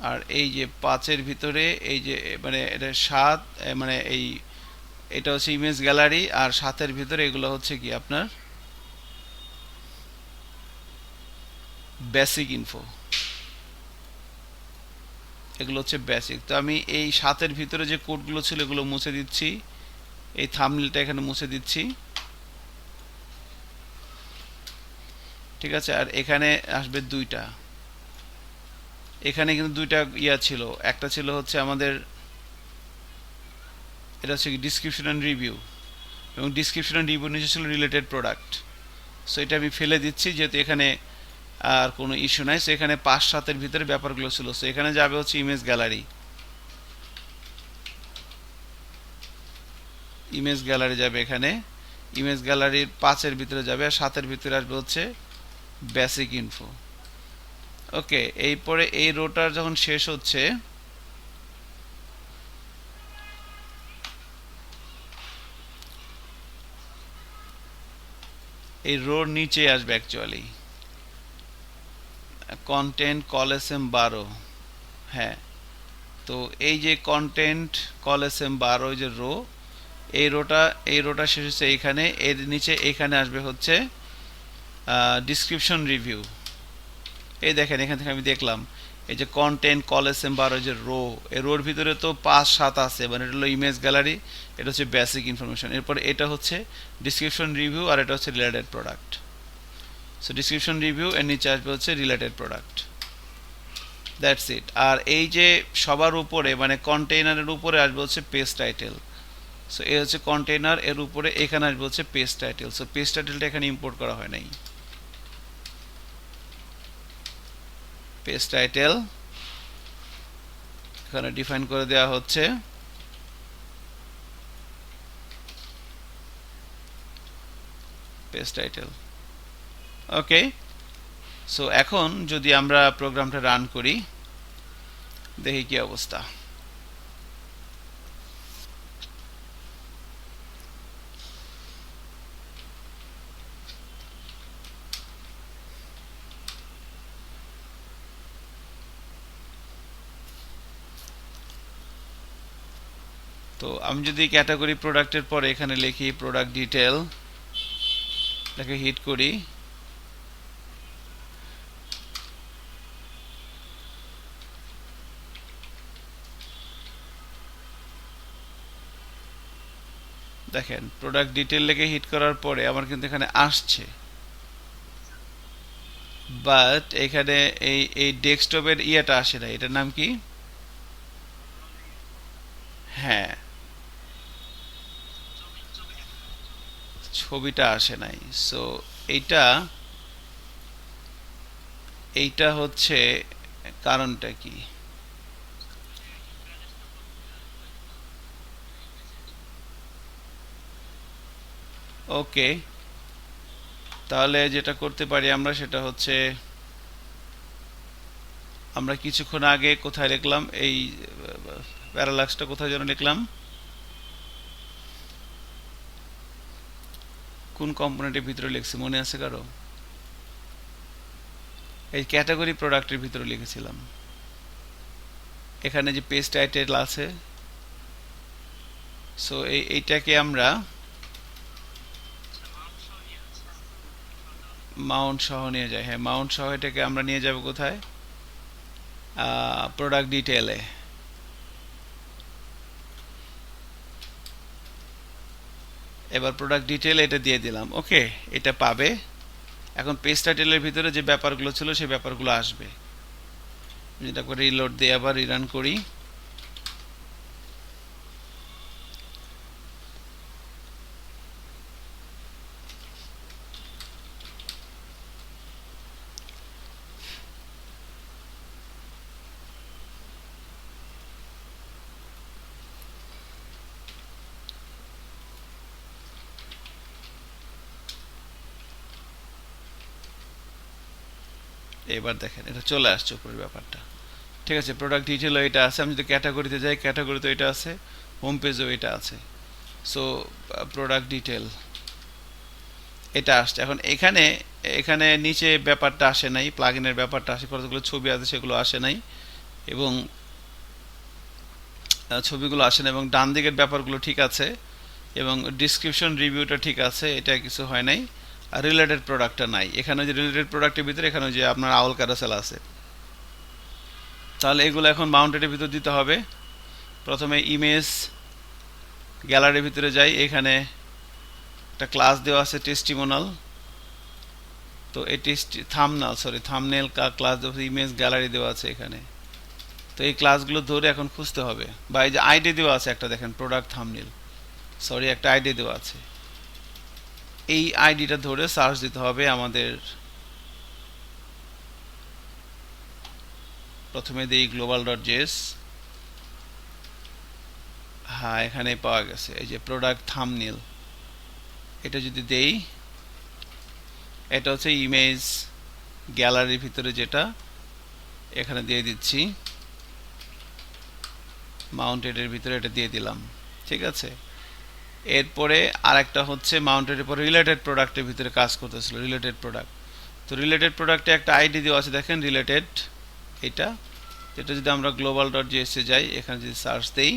আর এই যে 5-এর ভিতরে এই যে মানে এটা 7, মানে এটা হচ্ছে ইমেজ গ্যালারি, আর 7-এর ভিতরে এগুলো হচ্ছে কি আপনার বেসিক ইনফো। এগুলো হচ্ছে বেসিক। তো আমি এই 7-এর ভিতরে যে কোডগুলো ছিল এগুলো মুছে দিচ্ছি, এই থাম্বনেলটা এখানে মুছে দিচ্ছি, ঠিক আছে? আর এখানে আসবে 2টা। এখানে কিন্তু 2টা ছিল, একটা ছিল হচ্ছে আমাদের, এটা হচ্ছে ডিসক্রিপশন অ্যান্ড রিভিউ, এবং ডিসক্রিপশন অ্যান্ড রিভিউ নিচে ছিল রিলেটেড প্রোডাক্ট। সো এটা আমি ফেলে দিচ্ছি যেহেতু এখানে আর কোনো ইস্যু নাই। সো এখানে 5-7-এর ভিতরে ব্যাপারগুলো ছিল। সো এখানে যাবে হচ্ছে ইমেজ গ্যালারি, ইমেজ গ্যালারি যাবে এখানে, ইমেজ গ্যালারির 5-এর ভিতরে যাবে, আর 7-এর ভিতরে আসবে হচ্ছে বেসিক ইনফো। ওকে, এই পরে এই রোটার যখন শেষ হচ্ছে, এই রোর নিচে আসবে অ্যাকচুয়ালি কন্টেন্ট কলএসএম 12। হ্যাঁ, তো এই যে কন্টেন্ট কলএসএম 12 যে রো, এই রোটা শেষ হচ্ছে এইখানে, এর নিচে এইখানে আসবে হচ্ছে ডিসক্রিপশন রিভিউ। এই দেখেন এখান থেকে আমি দেখলাম এই যে কন্টেন্ট কলএসএম 12 যে রো, এই রোর ভিতরে তো 5-7 আছে, মানে এটা হলো ইমেজ গ্যালারি, এটা হচ্ছে বেসিক ইনফরমেশন, এরপর এটা হচ্ছে ডিসক্রিপশন রিভিউ, আর এটা হচ্ছে related product. So description review এর নিচে আসবে হচ্ছে রিলেটেড প্রোডাক্ট। That's it. আর এই যে সবার উপরে মানে কন্টেইনারের উপরে আসবে হচ্ছে পেজ টাইটেল। সো এই হচ্ছে কন্টেইনার, এর উপরে এখানে আসবে হচ্ছে পেজ টাইটেল। সো পেজ টাইটেলটা এখানে ইম্পোর্ট করা হয় নাই। পেজ টাইটেল এখানে ডিফাইন করে দেওয়া হচ্ছে পেজ টাইটেল। ওকে, সো এখন যদি আমরা প্রোগ্রামটা রান করি, দেখি কি অবস্থা। তো আমি যদি ক্যাটাগরি প্রোডাক্টের পরে এখানে লিখি প্রোডাক্ট ডিটেল, এটাকে হিট করি, দেখেন প্রোডাক্ট ডিটেল লেগে হিট করার পরে আমার কিন্তু এখানে আসছে, বাট এখানে এই ডেস্কটপের ইয়েটা আসে না। এটার নাম কি? হ্যাঁ, ছবিটা আসে নাই। সো এইটা এইটা হচ্ছে কারণটা কি? ওকে, তাহলে যেটা করতে পারি আমরা সেটা হচ্ছে, আমরা কিছুক্ষণ আগে কোথায় লিখলাম এই প্যারালাক্সটা, কোথায় যেন লিখলাম, কোন কম্পোনেন্টের ভিতরে লিখছি মনে আছে কারো? এই ক্যাটাগরি প্রোডাক্টের ভিতরে লিখেছিলাম। এখানে যে পেজ টাইটেল আছে, সো এইটাকে আমরা মাউন্ট সহ নিয়ে যাই। হ্যাঁ, মাউন্ট সহ এটাকে আমরা নিয়ে যাব কোথায়? প্রোডাক্ট ডিটেলে। এবার প্রোডাক্ট ডিটেল এটা দিয়ে দিলাম। ওকে, এটা পাবে। এখন পেজ টাইটেলের ভিতরে যে ব্যাপারগুলো ছিল সেই ব্যাপারগুলো আসবে। যেটা করে রিলোড দিয়ে আবার রিরান করি। এবার দেখেন এটা চলে আসছে উপরের ব্যাপারটা। ঠিক আছে, প্রোডাক্ট ডিটেলও এটা আছে। আমি যদি ক্যাটাগরিতে যাই, ক্যাটাগরিতে এটা আছে, হোম পেজেও এটা আছে। সো প্রোডাক্ট ডিটেল এটা আসছে। এখন এখানে এখানে নিচে ব্যাপারটা আসে নাই, প্লাগইনের ব্যাপারটা আসে, কতগুলো ছবি আছে সেগুলো আসে নাই, এবং ছবিগুলো আসে না, এবং ডান দিকের ব্যাপারগুলো ঠিক আছে, এবং ডিসক্রিপশন রিভিউটা ঠিক আছে, এটা কিছু হয় নাই। আর রিলেটেড প্রোডাক্টটা নাই। এখানে যে রিলেটেড প্রোডাক্টের ভিতরে এখানে যে আপনার আউল ক্যারাসেল আছে। তাহলে এগুলো এখন মাউন্টেডের ভিতর দিতে হবে। প্রথমে ইমেজ গ্যালারির ভিতরে যাই, এখানে একটা ক্লাস দেওয়া আছে টেস্টিমোনাল। তো এই থামনেল ক্লাস দেওয়া আছে, ইমেজ গ্যালারি দেওয়া আছে এখানে। তো এই ক্লাসগুলো ধরে এখন খুঁজতে হবে, বা এই যে আইডি দেওয়া আছে একটা, দেখেন প্রোডাক্ট থামনেল, সরি একটা আইডি দেওয়া আছে। এই আইডিটা ধরে সার্চ দিতে হবে আমাদের। প্রথমে দিই global.js। হ্যাঁ, এখানে পাওয়া গেছে এই যে প্রোডাক্ট থামনেল। এটা যদি দেই, এটা হচ্ছে ইমেজ গ্যালারির ভিতরে যেটা, এখানে দিয়ে দিচ্ছি মাউন্টেডের ভিতরে, এটা দিয়ে দিলাম। ঠিক আছে, এরপরে আরেকটা হচ্ছে মাউন্টেডের পরে রিলেটেড প্রোডাক্টের ভিতরে কাজ করতেছিল, রিলেটেড প্রোডাক্ট। তো রিলেটেড প্রোডাক্টে একটা আইডি দেওয়া আছে, দেখেন রিলেটেড এটা। এটা যদি আমরা global.js এ যাই, এখানে যদি সার্চ দেই,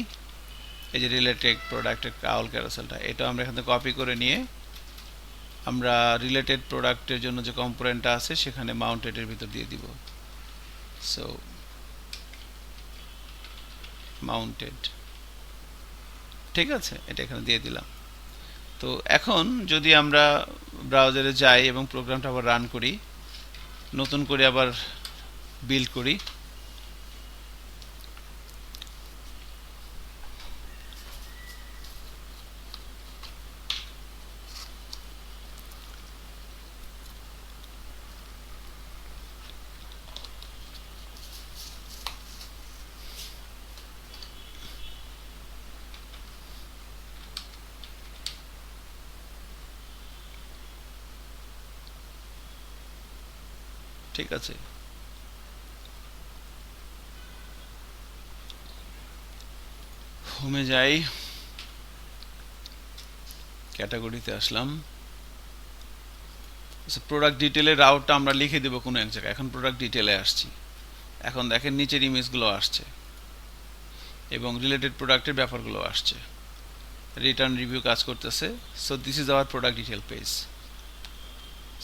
এই যে রিলেটেড প্রোডাক্টের আউল ক্যারাসেলটা, এটা আমরা এখান থেকে কপি করে নিয়ে আমরা রিলেটেড প্রোডাক্টের জন্য যে কম্পোনেন্টটা আছে সেখানে মাউন্টেডের ভিতর দিয়ে দিব। সো মাউন্টেড, ঠিক আছে, এটা এখানে দিয়ে দিলাম। তো এখন যদি আমরা ব্রাউজারে যাই এবং প্রোগ্রামটা আবার রান করি, নতুন করে আবার বিল্ড করি, ঠিক আছে। হোমে যাই, ক্যাটাগরিতে আসলাম, প্রোডাক্ট ডিটেলের রাউটটা আমরা লিখে দেবো কোনো এক জায়গায়। এখন প্রোডাক্ট ডিটেলে আসছি, এখন দেখেন নিচের ইমেজগুলো আসছে এবং রিলেটেড প্রোডাক্টের ব্যাপারগুলো আসছে, রিটার্ন রিভিউ কাজ করতেছে। So this is our product detail page.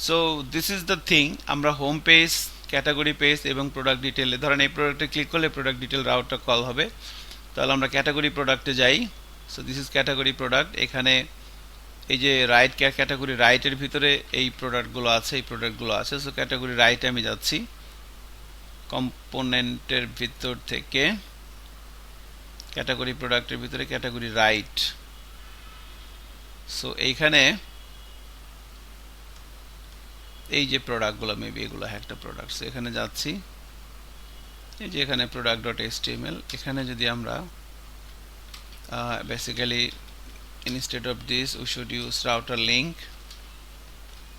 So this is the thing, আমরা হোম পেজ, ক্যাটাগরি পেজ এবং প্রোডাক্ট ডিটেলে, ধরেন এই প্রোডাক্টে ক্লিক করলে প্রোডাক্ট ডিটেল রাউটটা কল হবে। তাহলে আমরা ক্যাটাগরি প্রোডাক্টে যাই। So this is category product. এখানে এই যে রাইট ক্যাটাগরি রাইটের ভিতরে এই প্রোডাক্টগুলো আছে, এই প্রোডাক্টগুলো আছে। সো ক্যাটাগরি রাইটে আমি যাচ্ছি, কম্পোনেন্টের ভিতর থেকে ক্যাটাগরি প্রোডাক্টের ভিতরে ক্যাটাগরি রাইট। সো এইখানে এই যে প্রোডাক্টগুলো, মেবি এগুলো একটা প্রোডাক্ট, এখানে যাচ্ছি, এই যে এখানে প্রোডাক্ট ডট এইচটিএমএল। এখানে যদি আমরা basically instead of this we should use router link,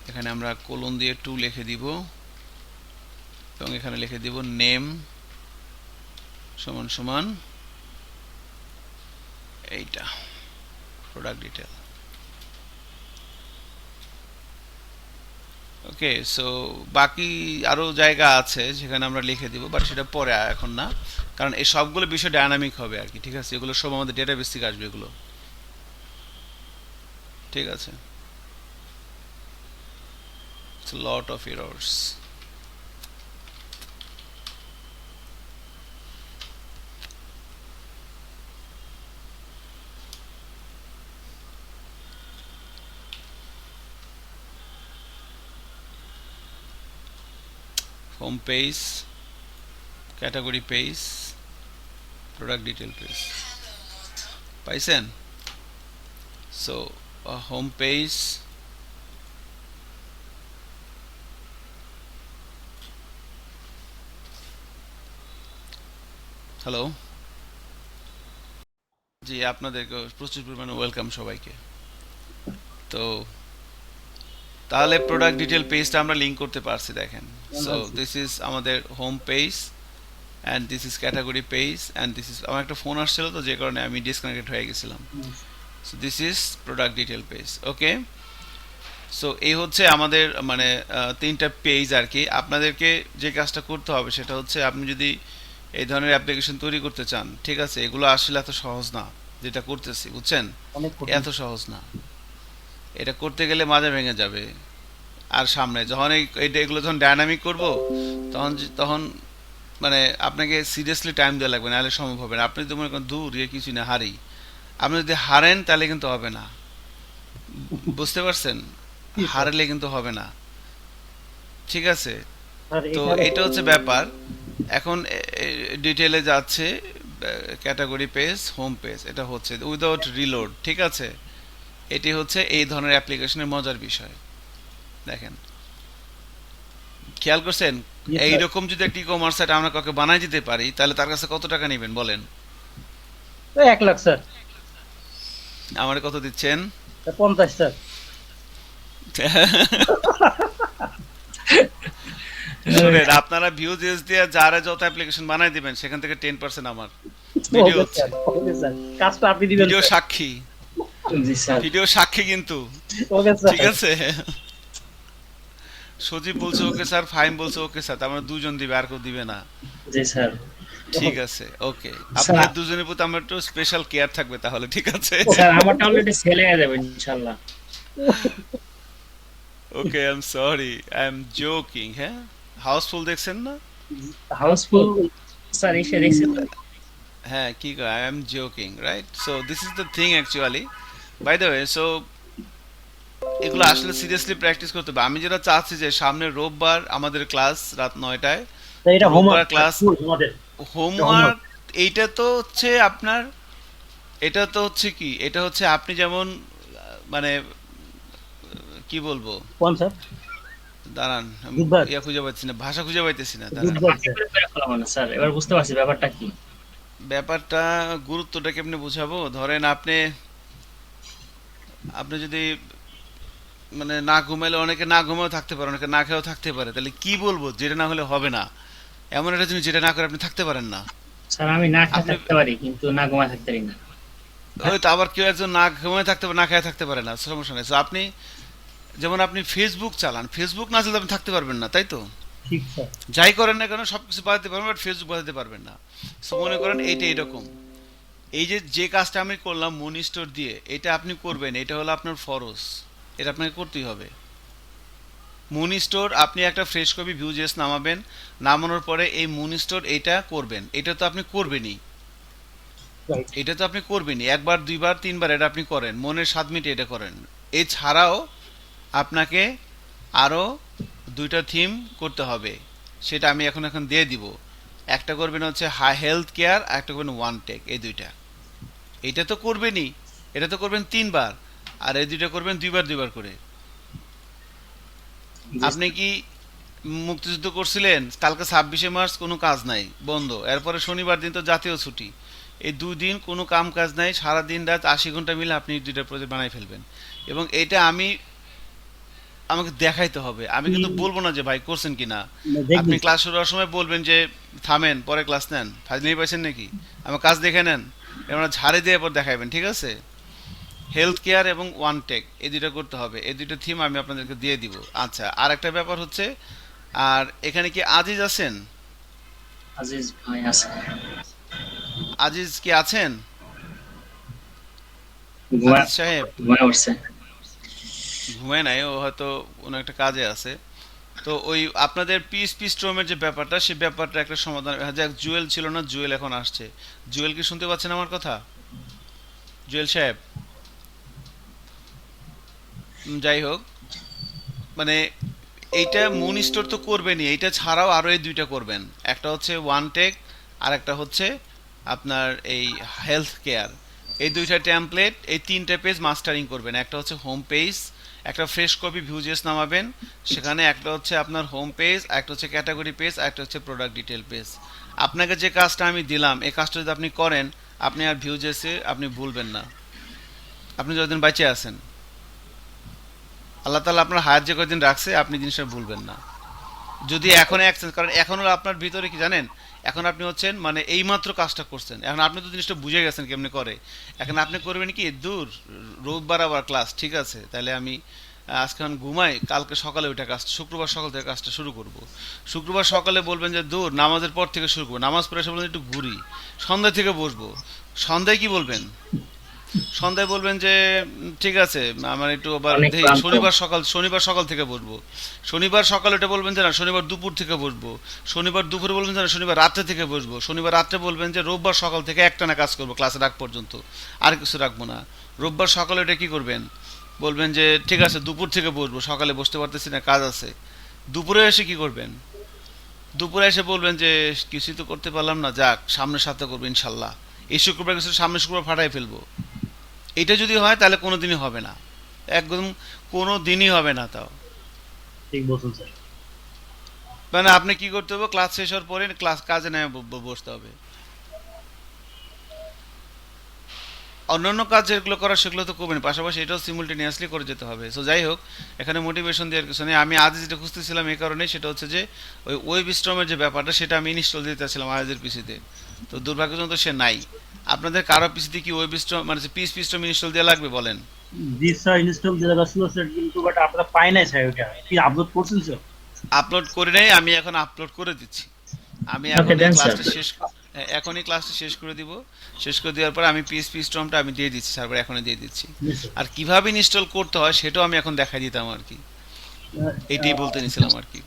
এখানে আমরা কোলন দিয়ে 2 লিখে দিব এবং এখানে লিখে দিব নেম সমান সমান এইটা প্রোডাক্ট ডিটেল। ওকে, সো বাকি আরো জায়গা আছে যেখানে আমরা লিখে দিব, বাট সেটা পরে, এখন না, কারণ এই সবগুলো বিষয় ডায়নামিক হবে আর কি। ঠিক আছে, এগুলো সব আমাদের ডেটাবেস থেকে আসবে এগুলো। ঠিক আছে, it's a lot of errors. Home page, category page, product detail page, পাইছেন? So home page, হ্যালো, জি আপনাদেরকে প্রচুর পরিমাণে ওয়েলকাম সবাইকে। তো তাহলে প্রোডাক্ট ডিটেল পেজটা আমরা লিংক করতে পারছি, দেখেন। সো দিস ইজ আমাদের home page and this is category page and this is, আমার একটা ফোন আসছিল তো যে কারণে আমি ডিসকানেক্টেড হয়ে গেছিলাম। So this is product detail page. Okay, so এই হচ্ছে আমাদের মানে 3টা পেজ আর কি। আপনাদেরকে যে কাজটা করতে হবে সেটা হচ্ছে, আপনি যদি এই ধরনের অ্যাপ্লিকেশন তৈরি করতে চান, ঠিক আছে, এগুলো আসলে এত সহজ না যেটা করতেছি, বুঝছেন? এত সহজ না, এটা করতে গেলে মাথা ভেঙে যাবে। আর সামনে যখন এগুলো যখন ডায়নামিক করব, তখন তখন মানে আপনাকে সিরিয়াসলি টাইম দেওয়া লাগবে, নাহলে সম্ভব হবে না। আপনি যদি মনে করেন দূর ইয়ে কিছু না, হারি, আপনি যদি হারেন তাহলে কিন্তু হবে না, বুঝতে পারছেন? হারলে কিন্তু হবে না, ঠিক আছে? তো এটা হচ্ছে ব্যাপার। এখন ডিটেলে যাচ্ছে ক্যাটাগরি পেজ, হোম পেজ, এটা হচ্ছে উইদাউট রিলোড, ঠিক আছে? এটি হচ্ছে এই ধরনের অ্যাপ্লিকেশনের মজার বিষয়। দেখেন, খেয়াল করছেন? এইরকম যদি একটা ই কমার্স সাইট আমরা কাউকে বানাই দিতে পারি, তাহলে তার কাছে কত টাকা নেবেন বলেন? 1 লাখ স্যার। আমার কত দিচ্ছেন? 50 স্যার। শুনেন, আপনারা ভিউজেস দিয়ে যারা যত অ্যাপ্লিকেশন বানাই দিবেন, সেখান থেকে 10% আমার ভিডিও হচ্ছে, ওকে স্যার, কাজটা আপনি দিবেন ভিডিও স্যার। সাক্ষী, জি স্যার। ভিডিও সাক্ষী কিন্তু, ওকে স্যার। ঠিক আছে? সজীব বলছে ওকে স্যার, ফাহিম বলছে ওকে স্যার, তার মানে দুজন দিবে, আর কেউ দিবে না। জি স্যার। ঠিক আছে, ওকে, স্যার আপনাদের দুজনের প্রতি আমার একটু স্পেশাল কেয়ার থাকবে তাহলে, ঠিক আছে? স্যার, আমারটা অলরেডি সেল হয়ে যাবে ইনশাআল্লাহ। Okay, I am sorry, I am joking. হ্যাঁ, হাউসফুল দেখছেন না? হাউসফুল স্যার এসে দেখছেন তো? হ্যাঁ, কি কয়, I am joking, right? So this is the thing actually, by the way. So এগুলো আসলে সিরিয়াসলি প্র্যাকটিস করতে হবে। আমি যেটা চাচ্ছি যে সামনে রোববার আমাদের ক্লাস রাত 9টায়, এটা রোববার হোমওয়ার্ক ক্লাস, আমাদের। হোমওয়ার্ক। এইটা তো হচ্ছে আপনার, এটা তো হচ্ছে কি, এটা হচ্ছে আপনি যেমন মানে কি বলবো, কোন স্যার? দাঁড়ান, আমি বুধবার। ইয়া খুঁজে পাচ্ছি না, ভাষা খুঁজে পাইতেছি না, দাঁড়ান। বুধবার স্যার। স্যার এবার বুঝতে পারছি ব্যাপারটা কি। ব্যাপারটা গুরুত্বটা কেমনে বুঝাবো? ধরেন আপনি, আপনি যদি মানে না ঘুমাইলে, অনেকে না ঘুমেও থাকতে পারে, অনেকে না খেয়েও থাকতে পারে, তাহলে কি বলবো যেটা না হলে হবে না? এমন একটা জিনিস যেটা না করে আপনি থাকতে পারেন না। স্যার আমি না খেয়ে আপনি থাকতে পারি, কিন্তু না ঘুমায় থাকতে পারি না। ওই তো, আবার কেউ একজন না ঘুমায় থাকতে পারে, না খেয়ে থাকতে পারে না, সমস্যা নেই। So আপনি যেমন আপনি ফেসবুক চালান, ফেসবুক না চালালে আপনি থাকতে পারবেন না, তাই তো? ঠিক স্যার। যাই করেন না কেন সবকিছু বাজাতে পারবেন, বাট ফেসবুক বাজাতে পারবেন না। সো মনে করেন এইটা এরকম, এই যে যে কাজটা আমি করলাম মনি স্টোর দিয়ে, এটা আপনি করবেন, এটা হলো আপনার ফরজ, এটা আপনাকে করতেই হবে। মনি স্টোর, আপনি একটা ফ্রেশ কপি ভিউজেস নামাবেন, নামানোর পরে এই মনি স্টোর এটা করবেন, এটা তো আপনি করবেনই, রাইট। এটা তো আপনি করবেনই, একবার দুইবার তিনবার এটা আপনি করেন, মনের 7 মিনিটে এটা করেন, এছাড়াও আপনাকে আরও দুইটা থিম করতে হবে, সেটা আমি এখন দিয়ে দিব। একটা করবেন হচ্ছে হাই হেলথ কেয়ার, আর একটা করবেন ওয়ান টেক, এই দুইটা। এইটা তো করবেনই, এটা তো করবেন 3 বার, আর এই দুইটা করবেন 2 বার করে। জি আপনি স্যার। কি মুক্তিযুদ্ধ করছিলেন? কালকে 26শে মার্চ কোনো কাজ নাই, বন্ধ। এরপরে শনিবার দিন তো জাতীয় ছুটি। এই 2 দিন কোনো কাম কাজ নাই, সারা দিন রাত 80 ঘন্টা মিলে আপনি দুইটা প্রজেক্ট বানাই ফেলবেন। এবং এটা আমাকে দেখাইতে হবে, আমি কিন্তু বলবো না যে ভাই করছেন কি না। আপনি দেখবেন স্যার। ক্লাস শুরু হওয়ার সময় বলবেন যে থামেন, পরে ক্লাস নেন, ফাজলিমি পাইছেন নাকি, আমার কাজ দেখে নেন। এবার ঝাড়ে দিয়ে পর দেখাইবেন, ঠিক আছে? হেলথ কেয়ার এবং ওয়ান টেক, এই দুইটা করতে হবে, এই দুইটা থিম আমি আপনাদেরকে দিয়ে দিব। আচ্ছা, আর একটা ব্যাপার হচ্ছে, আর এখানে কি আজিজ আছেন? আজিজ ভাই আছে। আজিজ কি আছেন? ঘুমায় আজিজ সাহেব ঘুমায় উঠছে। ঘুমায় নাই, ও হয়তো কোনো একটা কাজে আছে। তো ওই আপনাদের পিএসপি স্ট্রমের যে ব্যাপারটা, সেই ব্যাপারটা একটা সমাধান। হ্যাঁ, যাক, জুয়েল ছিল না, জুয়েল এখন আসছে। জুয়েল কি শুনতে পাচ্ছেন আমার কথা? জুয়েল সাহেব, যাই হোক, মানে এইটা মুন স্টোর তো করবেনই, এইটা ছাড়াও আরও এই দুইটা করবেন। একটা হচ্ছে ওয়ান টেক, আর একটা হচ্ছে আপনার এই হেলথ কেয়ার। এই দুইটা টেমপ্লেট, এই 3টে পেজ মাস্টারিং করবেন। একটা হচ্ছে হোম পেজ, একটা ফ্রেশ কপি ভিউজেস নামাবেন, সেখানে একটা হচ্ছে আপনার হোম পেজ, একটা হচ্ছে ক্যাটাগরি পেজ, একটা হচ্ছে প্রোডাক্ট ডিটেল পেজ। আপনাকে যে কাজটা আমি দিলাম, এই কাজটা যদি আপনি করেন, আপনি আর ভিউজেসে আপনি ভুলবেন না, আপনি যতদিন বেঁচে আছেন। আল্লাহ তাআলা আপনার হায়াত যে কদিন রাখছে, আপনি জিনিসটা ভুলবেন না। যদি এখন অ্যাকসেন্স, কারণ এখন হলো আপনার ভিতরে কি জানেন, এখন আপনি হচ্ছেন মানে এইমাত্র কাজটা করছেন, এখন আপনি তো জিনিসটা বুঝে গেছেন কেমনে করে। এখন আপনি করবেন কি, দূর, রোববার আবার ক্লাস, ঠিক আছে, তাহলে আমি আজকে এখন ঘুমাই, কালকে সকালে ওইটা কাজ, শুক্রবার সকাল থেকে কাজটা শুরু করব। শুক্রবার সকালে বলবেন যে দূর, নামাজের পর থেকে শুরু করবো, নামাজ পড়ে এসে বলবেন একটু ঘুরি, সন্ধ্যা থেকে বসবো। সন্ধ্যায় কি বলবেন? সন্ধ্যায় বলবেন যে ঠিক আছে, আমার একটু আবার অনেক দেখি, ক্লান্ত। শনিবার সকাল থেকে বসবো। শনিবার সকালে এটা বলবেন যে না, শনিবার দুপুর থেকে বসবো। শনিবার দুপুরে বলবেন যে না, শনিবার রাত্রে থেকে বসবো। শনিবার রাত্রে বলবেন যে রোববার সকাল থেকে একটানা কাজ করবো ক্লাসের আগ পর্যন্ত, আর কিছু রাখবো না। রোববার সকালে এটা কি করবেন, বলবেন যে ঠিক আছে দুপুর থেকে বসবো, সকালে বসতে পারতেছি না, কাজ আছে। দুপুরে এসে কি করবেন? দুপুরে এসে বলবেন যে কিছুই তো করতে পারলাম না, যাক সামনের সপ্তাহে করবো ইনশাল্লাহ, এই শুক্রবার কিছু সামনের শুক্রবার ফাটাই ফেলবো। এটা যদি হয় তাহলে কোনো দিনই হবে না, একদম কোনো দিনই হবে না। তাও ঠিক বলছেন স্যার। মানে আপনি কি করতে হবে, ক্লাস শেষ হওয়ার পরে ক্লাস কাজে নেমে বসতে হবে। অন্যান্য কাজ যেগুলো করার সেগুলো তো করবেন, পাশাপাশি এটাও সিমুলটেনিয়াসলি করে যেতে হবে। সো যাই হোক, এখানে মোটিভেশন দেওয়ার কিছু নেই। আমি আজ যেটা খুঁজতেছিলাম এই কারণে, সেটা হচ্ছে যে ওই ওয়েব স্ট্রমের যে ব্যাপারটা, সেটা আমি ইনস্টল দিতে চাচ্ছিলাম আজের পিসিতে, তো দুর্ভাগ্যজনক সে নাই। আপনাদের কারো পিসিতে কি ওয়েব স্ট্রম মানে পিএসপি স্ট্রম ইনস্টল দেওয়া লাগবে বলেন? জি স্যার, ইনস্টল দিয়ে রাখা ছিল স্যার, কিন্তু বাট আপনারা পাই নাই স্যার। ওটা কি আপলোড করছেন স্যার? আপলোড করে নেই, আমি এখন আপলোড করে দিচ্ছি। আমি ওকে এখন এই দেন স্যার। ক্লাসটা শেষ, এখনই ক্লাসটা শেষ করে দিব। শেষ করে দেওয়ার পর আমি পিএসপি স্ট্রমটা আমি দিয়ে দিচ্ছি, সার্ভার এখনই দিয়ে দিচ্ছি। জি স্যার। আর কিভাবে ইনস্টল করতে হয় সেটাও আমি এখন দেখাই দিতাম আর কি, এইটাই বলতে নিছিলাম আর কি।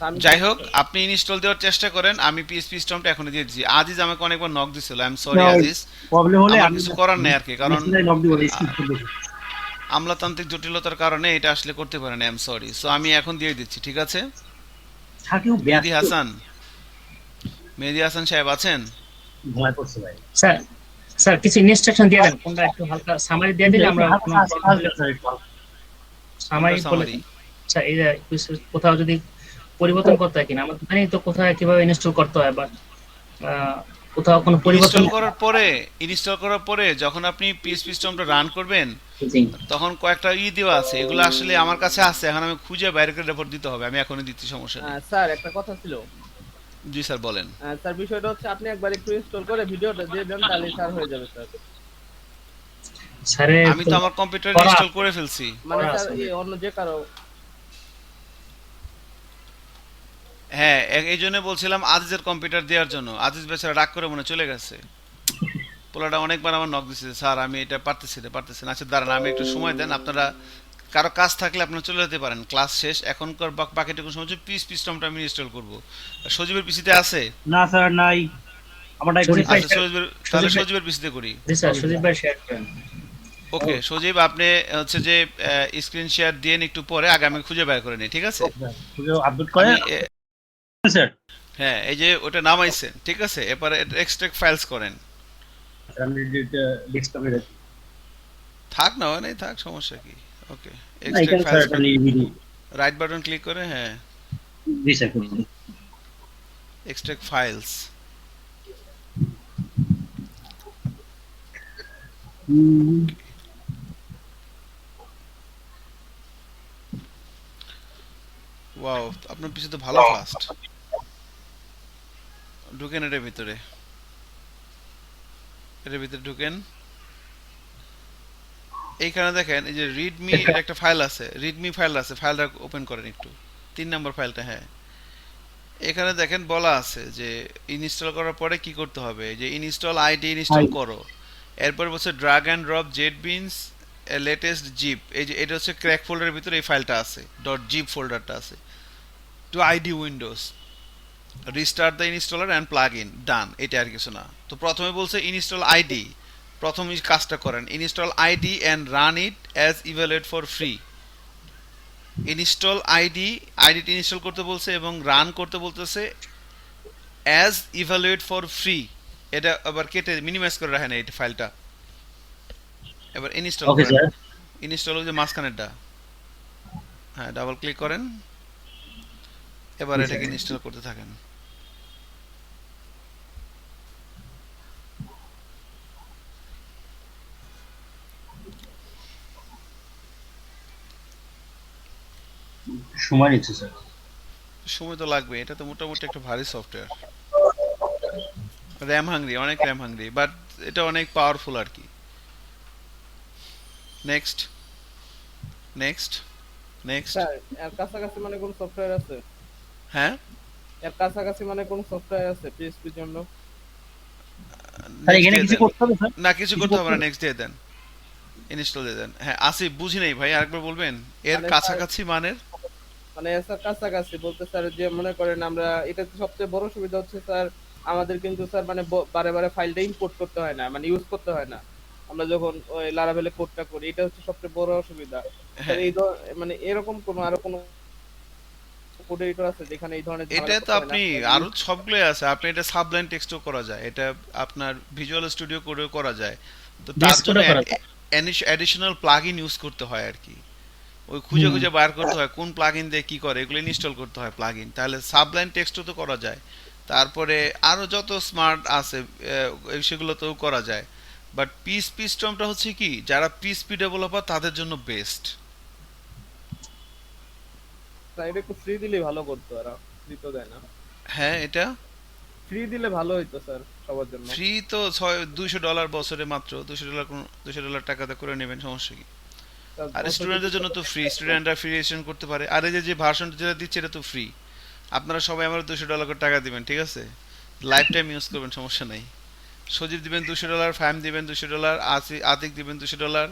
আমি যাই হোক, আপনি ইনস্টল দেওয়ার চেষ্টা করেন, আমি পিএসপি স্ট্রমটা এখনই দিয়ে দিচ্ছি। আজিজ আমাকে অনেকবার নক দিছিল, I am sorry Aziz, problem হলে আমার আমি কিছু করার নেই আর কি, কারণ মেসেঞ্জারে নক দিব, স্কিপ করে দেব। আমলাতান্ত্রিক জটিলতার কারণে এটা আসলে করতে পারেন, আই এম সরি। সো আমি এখন দিয়ে দিচ্ছি, ঠিক আছে? থাকেও মেহেদি ব্যস্ত। হাসান, মেহেদি হাসান সাহেব আছেন? ভয় করছে ভাই। স্যার, স্যার কিছু ইনস্ট্রাকশন দিয়ে দেন, কোনটা একটু হালকা সামারি দিয়ে দিলে আমরা কোনো সামারি বলে সামারি দিন। আচ্ছা, এই যে কোথাও যদি পরিবর্তন করতে হয় কিনা, আমরা জানি তো কোথায় কিভাবে ইনস্টল করতে হয়, বা কোথাও কোনো পরিবর্তন। ইনস্টল করার পরে যখন আপনি পিএসপি স্ট্রমটা রান করবেন, জি তখন কয়েকটা দেওয়া আছে, এগুলো আসলে আমার কাছে আছে, এখন আমি খুঁজে বাইরে করে রেপোর্ট দিতে হবে, আমি এখনই দিচ্ছি, সমস্যা নেই। স্যার একটা কথা ছিল। জি স্যার বলেন। স্যার বিষয়টা হচ্ছে আপনি একবার একটু ইনস্টল করে ভিডিওটা দিয়ে দেন, তাহলে স্যার হয়ে যাবে স্যার। স্যারে আমি তো আমার কম্পিউটারে করা ইনস্টল আছে। করে ফেলছি। মানে করা স্যার আছে। অন্য যে কারো। হ্যাঁ, এই জন্য বলছিলাম আজিজের কম্পিউটার দেওয়ার জন্য। আজিজ বেচারা রাগ করে মনে চলে গেছে। পোলাটা অনেকবার আমার নক দিচ্ছে, স্যার আমি এটা পারতেছি না। আচ্ছা দাঁড়ান, আমি একটু সময় দেন, আপনারা কারো কাজ থাকলে আপনারা চলে যেতে পারেন, ক্লাস শেষ। এখনকার বাকিটুকু সময় হচ্ছে পিএসপি স্ট্রমটা আমি ইনস্টল করবো। সজীবের পিসিতে আছে? না স্যার, নাই। আমারটাই করি আচ্ছা স্যার। সজীবের, তাহলে সজীবের পিসিতে করি। জি স্যার, সুদীপ ভাই শেয়ার করেন। ওকে সজীব, আপনি হচ্ছে যে স্ক্রিন শেয়ার দিয়ে একটু পরে আগে আমি খুঁজে বের করে নিই, ঠিক আছে? শুধু আপডেট করে আমি স্যার। হ্যাঁ, এই যে ওটা নামাইছেন, ঠিক আছে, এরপরে এক্সট্রাক্ট ফাইলস করেন। আমি ডেস্কটপে রাখি। থাক না মানে থাক, সমস্যা কি? ওকে, না এক্সট্রাক্ট এখানে স্যার ফাইলস এটা নিয়ে ভিডিও রাইট বাটন ক্লিক করে, হ্যাঁ, রিসেট করুন। Extract files. ওয়াও, আপনার পিছনে তো ভালো ফাস্ট। ঢুকেন এটার ভিতরে, এটার ভিতরে ঢুকেন। এইখানে দেখেন এই যে রিডমি এর একটা ফাইল আছে, রিডমি ফাইল আছে, ফাইলটা ওপেন করেন একটু, 3 নম্বর ফাইলটা, হ্যাঁ। এখানে দেখেন বলা আছে যে ইনস্টল করার পরে কি করতে হবে, যে ইনস্টল আইডি ইনস্টল করো, এরপর বলছে drag and drop JetBrains latest zip, এই যে এটা হচ্ছে ক্র্যাক ফোল্ডারের ভিতরে এই ফাইলটা আছে, ডট জিপ ফোল্ডারটা আছে, to IDE windows restart the installer and plug in done, এটা আর কিছু না। তো প্রথমে বলছে ইনস্টল আইডি, প্রথম এই কাজটা করেন, install ID and run it as evaluate for free. Install ID, আইডিটি ইনস্টল করতে বলছে এবং রান করতে বলতেছে অ্যাজ ইভ্যালুয়েট ফর ফ্রি। এটা আবার কেটে মিনিমাইজ করে রাখেন এই ফাইলটা। এবার ইনস্টল ওকে করেন, স্যার। ইনস্টল যে মাঝখানেরটা, হ্যাঁ, ডাবল ক্লিক করেন, এবার এটাকে ইনস্টল করতে থাকেন। সময় নিচ্ছে স্যার। সময় তো লাগবে, এটা তো মোটামুটি একটা ভারী সফটওয়্যার, র্যাম হাংরি, অনেক র্যাম হাংরি, বাট এটা অনেক পাওয়ারফুল আর কি। Next, next, next. স্যার এর কাছাকাছি মানে কোন সফটওয়্যার আছে? হ্যাঁ, এর কাছাকাছি মানে কোন সফটওয়্যার আছে পিএসপির জন্য? স্যার নেক্সট এখানে দিয়ে কিছু দেন। করতে হবে স্যার? না, কিছু করতে হবে না, নেক্সট দিয়ে দেন, ইনস্টল দিয়ে দেন। হ্যাঁ, আসিফ বুঝি নাই ভাই, আরেকবার বলবেন এর মানে স্যার, কাছাকাছি মানের? মানে স্যার কাছাকাছি বলতে স্যার যে মনে করেন আমরা এটা সবচেয়ে বড় সুবিধা হচ্ছে স্যার আমাদের কিন্তু স্যার মানে বারে বারে ফাইলটা ইম্পোর্ট করতে হয় না, মানে ইউজ করতে হয় না। আমরা যখন ওই লারাভেলে কোডটা করি এটা হচ্ছে সবচেয়ে বড় সুবিধা। স্যার হ্যাঁ, এই মানে এরকম কোন আরো কোন কোড এডিটর আছে যেখানে এই ধরনের এটা ঝামেলা তো করতে হয় না? আপনি আরো সবগুলোই আছে, আপনি এটা সাবলাইন টেক্সটও করা যায়, এটা আপনার ভিজুয়াল স্টুডিও করেও করা যায়। তো তার জন্য ডেস্কটপে করা যায়। অ্যাডিশনাল প্লাগইন ইউজ করতে হয় আর কি, ওই খুঁজে খুঁজে বার করতে হয় কোন প্লাগইন দিয়ে কি করে, এগুলো ইনস্টল করতে হয় প্লাগইন, তাহলে সাবলাইন টেক্সটও তো করা যায়। তারপরে আরো যত স্মার্ট আছে সেগুলোতেও করা যায়। বাট পিএসপি স্টর্মটা হচ্ছে কি, যারা পিএসপি ডেভেলপার তাদের জন্য বেস্ট। স্যার এটা একটু ফ্রি দিলে ভালো করতো, আর ফ্রি তো দেয় না। হ্যাঁ, এটা ফ্রি দিলে ভালো হইতো স্যার সবার জন্য। ফ্রি তো $200 বছরে, মাত্র $200, $200 টাকাতে করে নেবেন, সমস্যা কি? স্যার আর বছর স্টুডেন্টদের জন্য তো ফ্রি, স্টুডেন্টরা ফ্রি রেজিস্ট্রেশন করতে পারে। আর এই যে যে ভার্সনটা যেটা দিচ্ছে এটা তো ফ্রি, আপনারা সবাই আমার $200 করে টাকা দিবেন, ঠিক আছে, লাইফ টাইম ইউজ করবেন, সমস্যা নাই। সজীব দিবেন $200, ফাহিম দিবেন $200, আতিক দিবেন $200,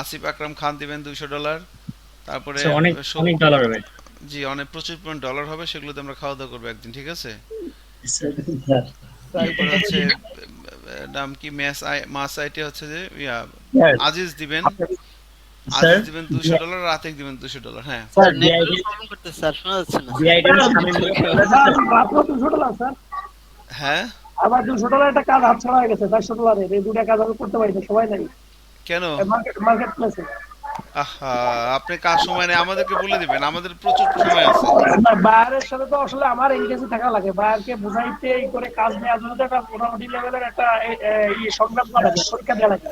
আসিফ আকরাম খান দিবেন $200, তারপরে আচ্ছা, অনেক সব- অনেক ডলার হবে। জি, অনেক প্রচুর পরিমাণ ডলার হবে, সেগুলোতে আমরা খাওয়া দাওয়া করবো একদিন, ঠিক আছে। স্যার স্যার তারপরে এটা হচ্ছে নাম কি, মাস আইটি হচ্ছে যে আজিজ দিবেন, স্যার আজিজ দিবেন $200, আর আতিক দিবেন $200, হ্যাঁ। স্যার নেটওয়ার্ক প্রবলেম করতেছে স্যার, শোনা যাচ্ছে না। বিআইডি শামিম মাত্র $200 স্যার। হ্যাঁ, আবার $200 একটা কাজ হাতছাড়া হয়ে গেছে, $400 এই দুটা কাজ আমি করতে পারি না, সময় নাই কেন? মার্কেট প্লেসে। আহা, আপনি কার সময় নেই আমাদেরকে বলে দিবেন, আমাদের প্রচুর সময় আছে। বায়ারের সাথে তো আসলে আমার এনগেজ থাকা লাগে, বায়ারকে বুঝাইতে এই করে কাজ নেওয়ার জন্য তো একটা মোটামুটি লেভেলের একটা সংগ্রাম করা লাগে, পরীক্ষা দেওয়া লাগে।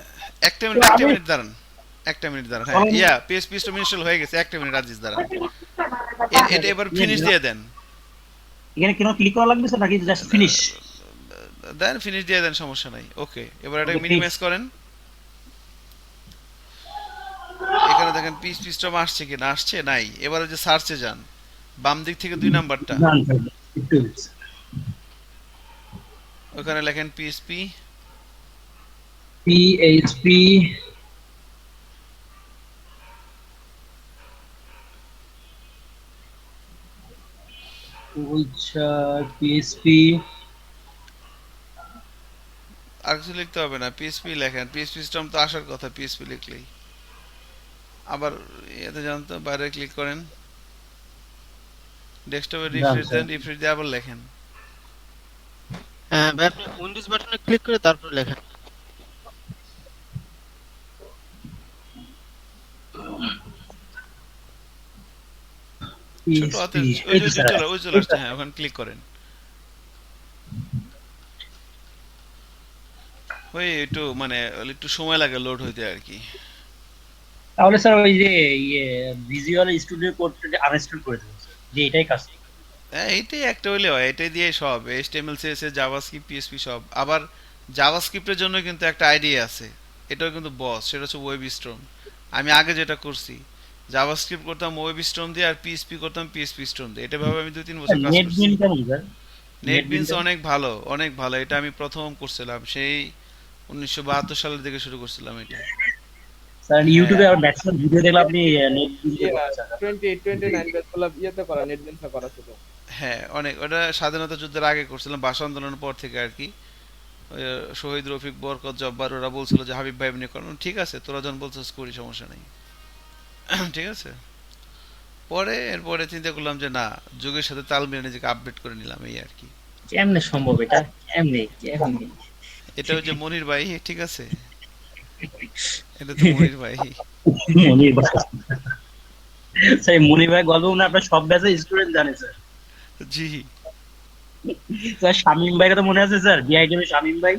একটা তো মিনিট, একটা আমি মিনিট দাঁড়ান, একটা মিনিট দাঁড়ান, হ্যাঁ, পিএসপি স্টর্ম ইনস্টল হয়ে গেছে, একটা মিনিট আজিজ দাঁড়ান, এটা এবার ফিনিশ দিয়ে দেন, এখানে কেন ক্লিক করা লাগবে স্যার নাকি জাস্ট ফিনিশ? দেন ফিনিশ দিয়ে দেন, সমস্যা নাই। ওকে, এবার এটাকে Okay, মিনিমাইজ করেন। এখানে দেখেন পিএসপি স্টর্ম আসছে কি না, আসছে নাই। এবারে যে সার্চে যান, বাম দিক থেকে 2 নাম্বারটা, না স্যার একটু ওখানে লেখেন পিএসপি, পিএইচপি আচ্ছা পিএইচপি আর কিছু লিখতে হবে না, পিএসপি লেখেন, পিএসপি স্টর্ম তো আসার কথা, পিএসপি লিখলেই। আবার এতে জান তো, বাইরে ক্লিক করেন, ডেস্কটপে ডান রিফ্রেশ স্যার। দেন, রিফ্রেশ দিয়ে আবার লেখেন। হ্যাঁ ভাই, আপনি উইন্ডোজ বাটনে ক্লিক করে তারপর লেখেন। ছোট হাতের PSP ওই এই যে তো ওই যে স্যার। চলে আসছে, হ্যাঁ ওখানে ক্লিক করেন। ওই একটু মানে একটু সময় লাগে লোড হইতে আর কি। তাহলে স্যার ওই যে ইয়ে ভিজুয়াল স্টুডিও কোডটা আনইনস্টল করে দেবো স্যার, যে এটাই কাজ। হ্যাঁ এইটাই একটা হইলে হয়, এটাই দিয়ে সব HTML CSS জাভাস্ক্রিপ্ট পিএসপি সব। আবার জাভাস্ক্রিপ্টের জন্য কিন্তু একটা আইডিয়া আছে, এটাও কিন্তু বস, সেটা হচ্ছে ওয়েব স্টোন। আমি আগে যেটা করছি, জাভাস্ক্রিপ্ট করতাম ওয়েব স্টোন দিয়ে, আর পিএসপি করতাম পিএসপি স্টোন দিয়ে। এটা ভাবে আমি 2-3 বছর কাজ নেট করছি। বিন কেমন স্যার? নেটবিনস নেটবিনটা অনেক ভালো, অনেক ভালো। এটা আমি প্রথম করছিলাম সেই 1972 সালের দিকে শুরু করছিলাম এটা। স্যার হ্যাঁ ইউটিউবে আর ম্যাক্সিমাম ভিডিও দেখলে আপনি নেট বিন দিয়ে ইয়া করতে স্যার। 29 ব্যাচ গুলো ইয়েতে করা, নেটবিনসে করা ছিল। হ্যাঁ, অনেক। ওটা স্বাধীনতা যুদ্ধের আগে করছিলাম, ভাষা আন্দোলনের পর থেকে আর কি। ওই শহীদ রফিক, বরকত, জব্বার ওরা বলছিল যে হাবিব ভাই নিয়ে করুন, ঠিক আছে তোরা যখন বলছিস করি, সমস্যা নেই। ঠিক আছে। পরে এরপরে চিন্তা করলাম যে না, যুগের সাথে তাল মিলিয়ে নিজেকে আপডেট করে নিলাম, এই আর কি। কেমনে সম্ভব এটা? কেমনে কেমনে? এটা ওই যে মনির ভাই, ঠিক আছে, এটা তো মনির ভাই। মনির ভাই স্যার, এই মনির ভাই গল্প মনে হয় আপনার সব ব্যাচের স্টুডেন্ট জানে স্যার। জি। স্যার শামীম ভাইকে তো মনে আছে স্যার, বিআইটিএম শামীম ভাই।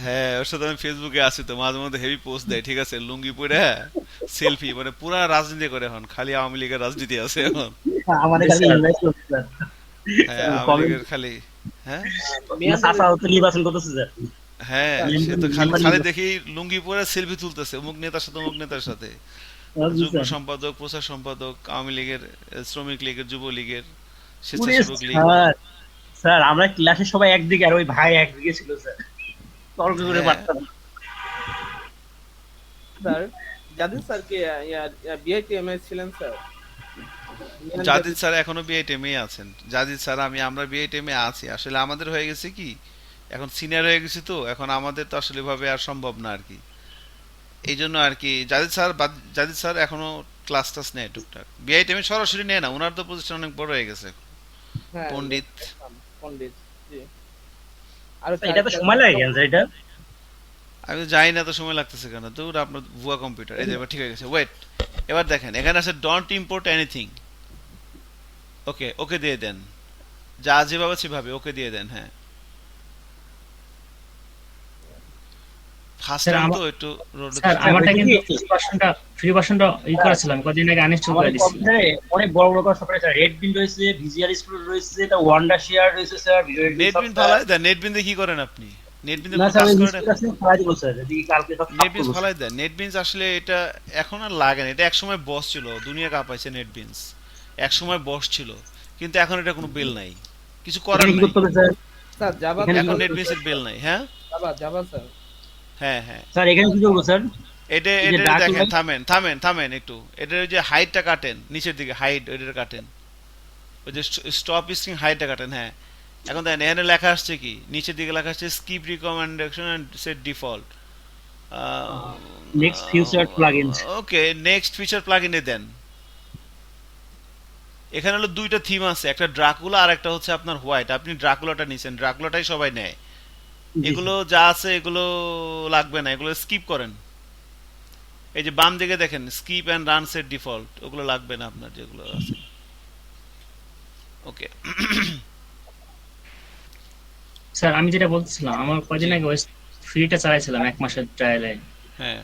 হ্যাঁ, ওর সাথে আমি ফেসবুকে আছি তো, মাঝে মধ্যে হেভি পোস্ট দেয়, ঠিক আছে, লুঙ্গি পরে সেলফি, মানে পুরা রাজনীতি করে এখন, খালি আওয়ামী লীগের রাজনীতি আছে এখন। আমাদের খালি স্যার ইনভাইট করছে স্যার। হ্যাঁ, আওয়ামী কমেন্ট লীগের খালি। হ্যাঁ মিয়ানমারের সাফা হতে নির্বাচন করতেছে স্যার। হ্যাঁ, সে তো খালি খালি দেখি লুঙ্গি পরে সেলফি তুলতেছে, অমুক নেতার সাথে অমুক নেতার সাথে। যুগ্ম সম্পাদক, প্রচার সম্পাদক, আওয়ামী লীগের, শ্রমিক লীগের, যুব লীগের, ওরে স্বেচ্ছাসেবক লীগ। স্যার, স্যার আমরা ক্লাসে সবাই একদিকে আর ওই ভাই একদিকে ছিল স্যার, তর্ক করে হ্যাঁ, পারতাম না। স্যার, জাদিদ স্যার কি বিআইটিএম এ ছিলেন স্যার? মিয়ান জাদিদ স্যার এখনো বিআইটিএম এ আছেন। জাদিদ স্যার, আমরা বিআইটিএম এ আছি। আসলে আমাদের হয়ে গেছে কি, এখন সিনিয়র হয়ে গেছি তো, এখন আমাদের তো আসলে ভাবে আর সম্ভব না আর কি। এই জন্য আর কি জাদিদ স্যার এখনো ক্লাস টাস নেয় টুকটাক, বিআইটিএম এ সরাসরি নেয় না, ওনার তো প্রতিষ্ঠান অনেক বড় হয়ে গেছে। হ্যাঁ, পণ্ডিত। পণ্ডিত, জি। আর স্যার, এটা তো সময় লাগে কেন স্যার এটা? আমি তো জানি না তো সময় লাগতেছে কেন, তো আপনার ভুয়া কম্পিউটার। এই যে এবার ঠিক হয়ে গেছে, ওয়েট। এবার দেখেন এখানে আছে ডোন্ট ইম্পোর্ট এনিথিং। ওকে, ওকে দিয়ে দেন, যা যেভাবে সেভাবে ওকে দিয়ে দেন। হ্যাঁ, ফার্স্ট স্যার টাইম আমার তো একটু রোড। স্যার স্যার আমারটা বলছি কিন্তু কি, ফ্রি ভার্সনটা করেছিলাম কদিন আগে, আনইনস্টল করে আমাদের দিছি। কম্পিউটারে অনেক বড় বড় করে সফটওয়্যার স্যার, রেড বিন রয়েছে, ভিজুয়াল স্টুডিও রয়েছে, এটা ওয়ান্ডার শেয়ার রয়েছে স্যার, ভিজুয়াল নেটবিন সফটওয়্যার। ফালাই দেন, নেটবিন দিয়ে কি করেন আপনি? নেটবিন দিয়ে না কোনো স্যার, কাজ ওই করেন এখন? লিস্টটা ফেলাই দিব স্যার, যদি কালকে সব সাফ নেটবিনস করবো স্যার। ফালাই দেন। নেটবিনস আসলে এটা এখন আর লাগে না, এটা একসময় বস ছিল, দুনিয়া কাঁপাইছে নেটবিনস, একসময় বস ছিল, কিন্তু এখন এটা কোনো বেল নাই, কিছু করার এখানে কি নাই। করতে হবে স্যার? স্যার জাভা, এখানে কি এখন করতে হবে নেটবিনসের বেল নাই। হ্যাঁ জাভা জাভা স্যার। হ্যাঁ হ্যাঁ। স্যার? এখানে কি করবো স্যার? এটা এই যে এটা ডার্ক দেখেন, লাইন। থামেন একটু, এটার ওই যে হাইটটা কাটেন, নিচের দিকে হাইট ওইটা কাটেন, ওই যে স্টপ স্ট্রিং হাইটটা কাটেন। হ্যাঁ, এখন দেখেন এখানে লেখা আসছে কি, নিচের দিকে লেখা আসছে skip recommendation and set default. Next future plugins. Okay, next feature প্লাগইনে দেন। এখানে হলো দুইটা থিম আছে, একটা ড্রাকুলা আর একটা হচ্ছে আপনার হোয়াইট। আপনি ড্রাকুলাটা নিছেন, ড্রাকুলাটাই সবাই নেয়। এগুলো যা আছে এগুলো লাগবে না, এগুলো স্কিপ করেন। এই যে বাম দিকে দেখেন skip and run set default, ওগুলো লাগবে না আপনার যেগুলো আছে। ওকে। স্যার আমি যেটা বলছিলাম, আমার কদিন জি। আগে ওই ফ্রিটা চালাইছিলাম 1 মাসের ট্রায়ালে। হ্যাঁ,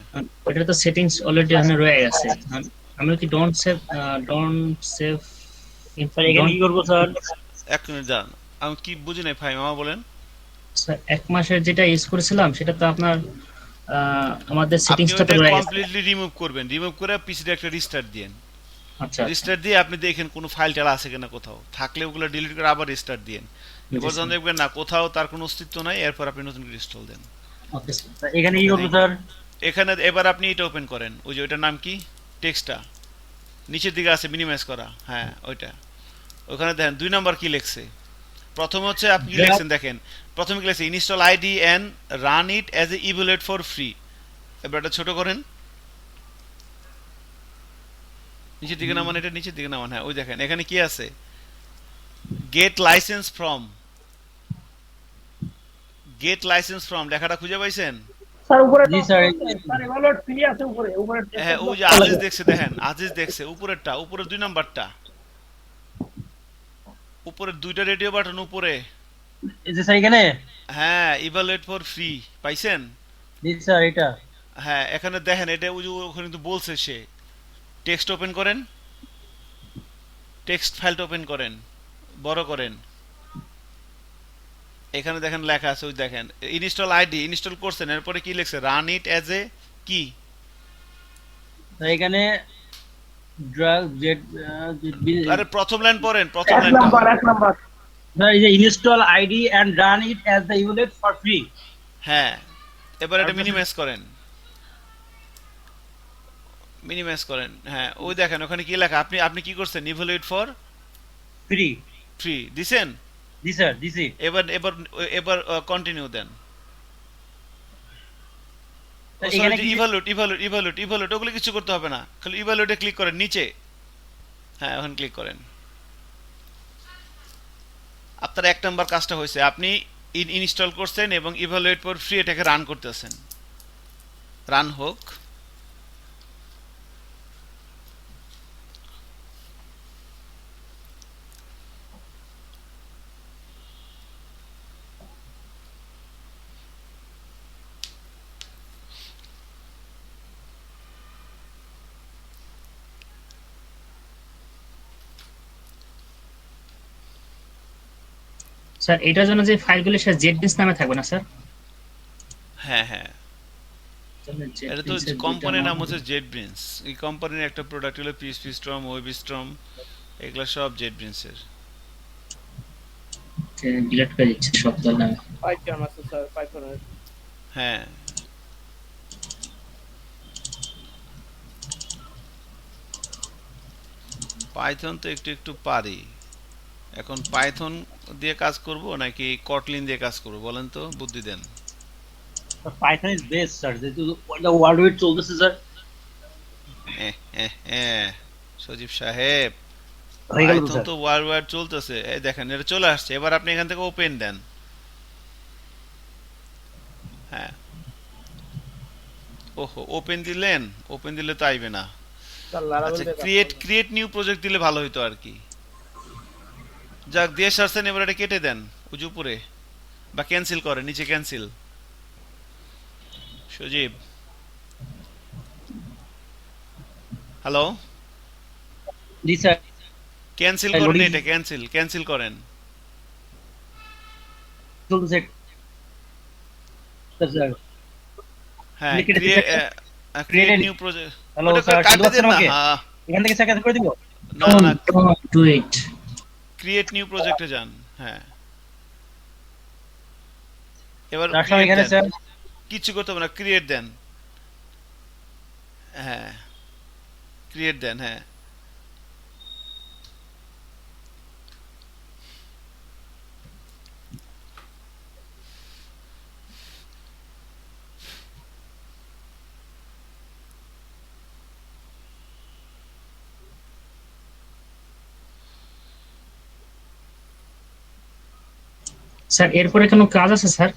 ওটা তো সেটিংস অলরেডি ওখানে রয়ে গেছে। আমি কি ডোন্ট সেভ স্যার এখানে কি করবো স্যার? এক মিনিট দাঁড়ান, আমি কি বুঝি নাই ভাই, মামা বলেন। স্যার 1 মাসের যেটা ইউজ করেছিলাম সেটা তো আপনার আমাদের আপনি সেটিংসটা তো ওইটা রয়ে গেছে। কমপ্লিটলি রিমুভ করবেন, রিমুভ করে পিসিতে একটা রিস্টার্ট দিয়েন। আচ্ছা আচ্ছা, রিস্টার্ট দিয়ে আপনি দেখেন কোনো ফাইল টেলা আছে কিনা, কোথাও থাকলে ওগুলো ডিলিট করে আবার রিস্টার্ট দিয়েন। এবার যখন দেখবেন না কোথাও তার কোনো অস্তিত্ব নাই, এরপর আপনি নতুন করে ইনস্টল দেন। Okay sir. স্যার, এখানে কি করবো স্যার? এখানে এবার আপনি এটা ওপেন করেন, ওই যে ওইটার নাম কি, টেক্সটটা নিচের দিকে আছে মিনিমাইজ করা, হ্যাঁ ওইটা। ওখানে দেখেন 2 নাম্বার কি লেখছে। প্রথমে হচ্ছে আপনি কি লিখছেন দেখেন, প্রথমে কি লেখছে install ID and run it as a evaluate for free. এবার এটা ছোট করেন, নিচের দিকে নামান, এটা নিচের দিকে নামান। হ্যাঁ ওই দেখেন এখানে কি আছে, get licence from, get licence from লেখাটা খুঁজে পাইছেন? স্যার উপরে জি স্যার, স্যার এভালুয়েট ফ্রি আছে উপরে উপরে হ্যাঁ ওই যে আজিজ দেখছে, দেখেন আজিজ দেখছে উপরেরটা, উপরের 2 নাম্বারটা, উপরের 2টা রেডিও বাটন উপরে। এই যে স্যার এখানে, হ্যাঁ ইভালুয়েট ফর ফ্রি পাইছেন? জি স্যার এটা। হ্যাঁ এখানে দেখেন এটা ওই যে ওখানে তো বলছে সে, টেক্সট ওপেন করেন, টেক্সট ফাইলটা ওপেন করেন, বড় করেন, এখানে দেখেন লেখা আছে, ওই দেখেন ইনস্টল আইডি ইনস্টল করছেন, এরপরে কি লিখছে, রান ইট অ্যাজ এ কি। তো এখানে ড্রাগ জেট আরে প্রথম লাইন পড়েন, প্রথম এক লাইনটা। নাম্বার এক নাম্বার স্যার এই যে install ID and run it as the evaluate for free. হ্যাঁ এবার এটা মিনিমাইজ করেন, মিনিমাইজ করেন। হ্যাঁ ওই দেখেন ওখানে কি লেখা, আপনি আপনি কি করছেন, ইভালুয়েট ফর ফ্রি। ফ্রি দিছেন। জি স্যার দিছি। এবার এবার এবার কন্টিনিউ দেন। এখানে কি ইভালুয়েট ইভালুয়েট ইভালুয়েট ইভালুয়েট ওগুলো কিছু করতে হবে না, খালি ইভালুয়েটে ক্লিক করেন নিচে। হ্যাঁ ওখানে ক্লিক করেন। আপনার 1 নাম্বার কাজটা হয়েছে, আপনি ইনস্টল করছেন এবং ইভালুয়েট ফর ফ্রি এটাকে রান করতেছেন। রান হোক। স্যার এটার জন্য যে ফাইলগুলো স্যার জেটবিনস নামে থাকবে না স্যার? হ্যাঁ হ্যাঁ, এটা তো কোম্পানির নাম হচ্ছে জেটব্রিন্স, এই কোম্পানির একটা প্রোডাক্ট হলো পিএসপি স্ট্রম, ওয়েব স্ট্রম, এগুলা সব জেটব্রিন্সের। ডিলিট করে দিচ্ছে সব দল নামে। পাইথন আছে স্যার, পাইথনের। হ্যাঁ পাইথন তো একটু একটু পারি, এখন পাইথন দিয়ে কাজ করব নাকি কটলিন দিয়ে কাজ করব বলেন তো, বুদ্ধি দেন। পাইথন ইজ বেস্ট স্যার, যেহেতু ওয়ার্ল্ড ওয়াইড চলতেছে স্যার। সজীব সাহেব, হয়ে গেল তো পাইথন স্যার। তো ওয়ার্ল্ড ওয়াইড চলতেছে, এই দেখেন এটা চলে আসছে। এবার আপনি এখান থেকে ওপেন দেন। হ্যাঁ ওহো ওপেন দিলেন, ওপেন দিলে তো আইবে না। স্যার লারাভেল আচ্ছা দিয়ে কাজ ক্রিয়েট করবেন। ক্রিয়েট নিউ প্রজেক্ট দিলে ভালো হতো আর কি। যাক দিয়ে সারছেন, এবার এটা কেটে দেন ওই যে উপরে, বা ক্যান্সেল করেন, নিচে ক্যান্সেল। সজীব হ্যালো, জি স্যার। ক্যান্সেল হ্যাঁ, করেন, loading এটা ক্যান্সেল ক্যান্সেল করেন। চলতেছে স্যার। হ্যাঁ আপনি কেটে ক্রিয়েট দিচ্ছেন? Create Create- new project. Hello ওটা স্যার, কাটে শুনতে দেন পাচ্ছেন না। আমাকে? হ্যাঁ এখান থেকে স্যার ক্যান্সেল করে দিব। না না না, ডু ইট। ক্রিয়েট নিউ প্রজেক্টে যান। হ্যাঁ এবার তার সঙ্গে create এখানে দেন। স্যার কিচ্ছু করতে হবে না, ক্রিয়েট দেন। হ্যাঁ ক্রিয়েট দেন। হ্যাঁ স্যার এরপরে কোনো কাজ আছে স্যার?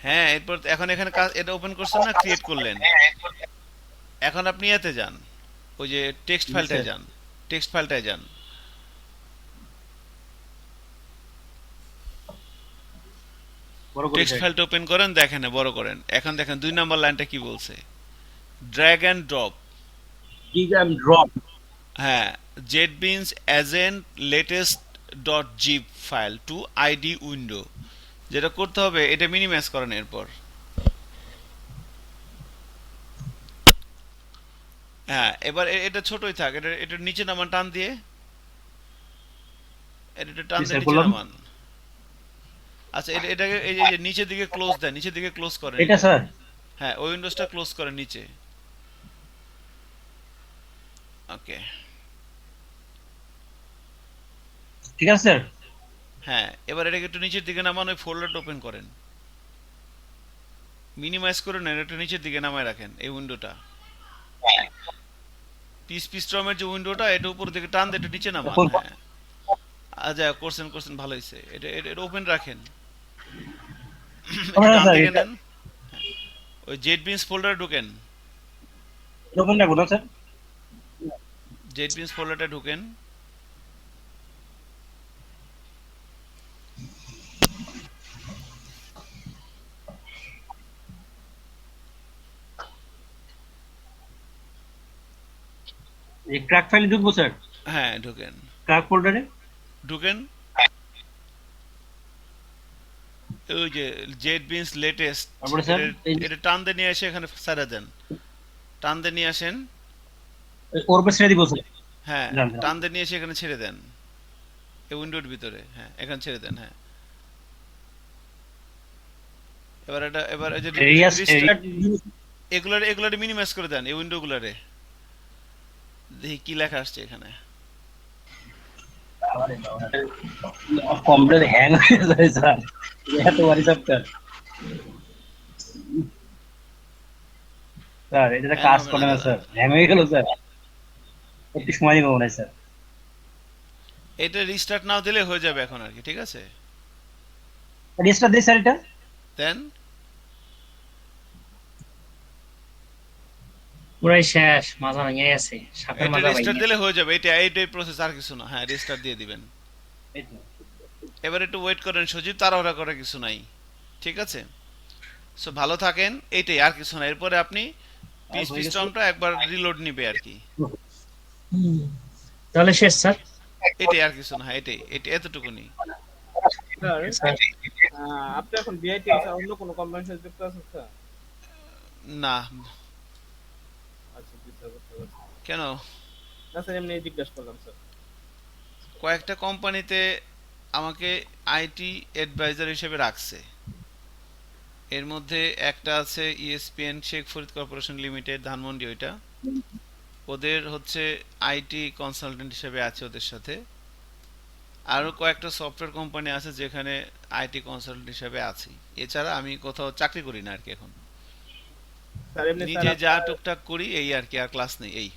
হ্যাঁ এরপর এখন এখানে কাজ, এটা ওপেন করছেন না, ক্রিয়েট করলেন। এখন আপনি এতে যান, ওই যে টেক্সট ফাইলটায় যান, টেক্সট ফাইলটায় যান। বড় করে টেক্সট স্যার। ফাইলটা ওপেন করেন, দেখেন বড় করেন। এখন দেখেন 2 নাম্বার লাইনটা কি বলছে, drag and drop. Dig and drop. হ্যাঁ JetBrains agent latest dot zip file to IDE window, যেটা করতে হবে এটা মিনিমাইজ করেন। এরপর হ্যাঁ এবার এটা ছোটই থাক, এটা এটা নিচে নামান টান দিয়ে, এটা টান জি দিয়ে স্যার, নিচে বললাম। নামান। আচ্ছা এটা এটাকে এই যে নিচের দিকে ক্লোজ দেন, নিচের দিকে ক্লোজ করেন এটা স্যার। হ্যাঁ ওই উইন্ডোজটা ক্লোজ করেন নিচে। ওকে ঠিক আছে স্যার। হ্যাঁ, এবার এটাকে একটু নিচের দিকে নামান, ওই ফোল্ডারটা ওপেন করেন, মিনিমাইজ করে নেন, একটু নিচের দিকে নামায় রাখেন এই উইন্ডোটা। পিস্টমের যে উইন্ডোটা এটা উপর দিকে টান দিয়ে একটু নিচে নামান। হ্যাঁ, আচ্ছা, করছেন করছেন, ভালো হয়েছে। এটা এটা ওপেন রাখেন, একটু ডান স্যার দিকে এটা নেন, ওই জেট বিনস ফোল্ডারে ঢুকেন, ওপেন রাখবো না স্যার? জেট বিনস ফোল্ডারটা ঢুকেন। এই ক্র্যাক ফাইলে ঢুকবো স্যার? হ্যাঁ, ঢুকেন ক্র্যাক ফোল্ডারে? ঢুকেন। ওই যে জেট বিনস লেটেস্ট, তারপরে স্যার এটা টান দিয়ে নিয়ে এসে এখানে সারা দেন, টান দিয়ে নিয়ে আসেন। ওর উপর ছেড়ে দিব স্যার? হ্যাঁ, জানলাম। টান দিয়ে নিয়ে এসে এখানে ছেড়ে দেন, এই উইন্ডোর ভিতরে। হ্যাঁ, এখানে ছেড়ে দেন। হ্যাঁ, এবার এটা, এবার এই যে রিয়াস এগুলারে এগুলারে মিনিমাইজ করে দেন, এই উইন্ডোগুলারে। দেখি কি লেখা আসছে এখানে। কম্পিউটার হ্যাং হয়ে যায় স্যার, এত বারি সফটওয়্যার। স্যার এটা হ্যাং কাজ হবে করে না না দাদা, স্যার, হ্যাং হয়ে গেল স্যার, একটু সময় নিবে মনে হয় স্যার। এটা রিস্টার্ট নাও দিলে হয়ে যাবে এখন আর কি, ঠিক আছে? রেজিস্টার দিই স্যার এটা? দেন, পুরাই শেষ, মাজা ভেঙে গেছে, সাপের এটা মাজা রিস্টার্ট ভেঙে। দিলে হয়ে যাবে, এটা এইটাই প্রসেস, আর কিছু না। হ্যাঁ, রিস্টার্ট দিয়ে দিবেন। এই তো। এবার একটু ওয়েট করেন সজীব, তাড়াহুড়া করে কিছু নাই, ঠিক আছে? সো ভালো থাকেন, এইটাই, আর কিছু না। এরপরে আপনি হয়ে গেছে। পিস্টনটা একবার রিলোড নিবে আর কি, তাহলে শেষ স্যার। এটাই, আর কিছু না। হ্যাঁ, এটাই, এটা এতটুকুনি। স্যার স্যার আপনি এখন বিআইটি স্যার অন্য কোনো কোম্পানির সাথে যুক্ত আছেন স্যার? না, আচ্ছা জি স্যার, বুঝতে পারছি। কেন? না স্যার, এমনি জিজ্ঞাসা করলাম স্যার। কয়েকটা কোম্পানিতে আমাকে আইটি অ্যাডভাইজার হিসেবে রাখছে। এর মধ্যে একটা আছে ESPN, Sheikh Farid corporation limited, Dhanmondi, ওইটা। ওদের হচ্ছে আইটি কনসালটেন্ট হিসেবে আছে ওদের সাথে। আরও কয়েকটা সফটওয়্যার কোম্পানি আছে যেখানে আইটি কনসালটেন্ট হিসেবে আছি। এছাড়া আমি কোথাও চাকরি করি না আর কি এখন, স্যার এমনি নিজে স্যার যা টুকটাক করি এই আর কি, আর ক্লাস নেই এই।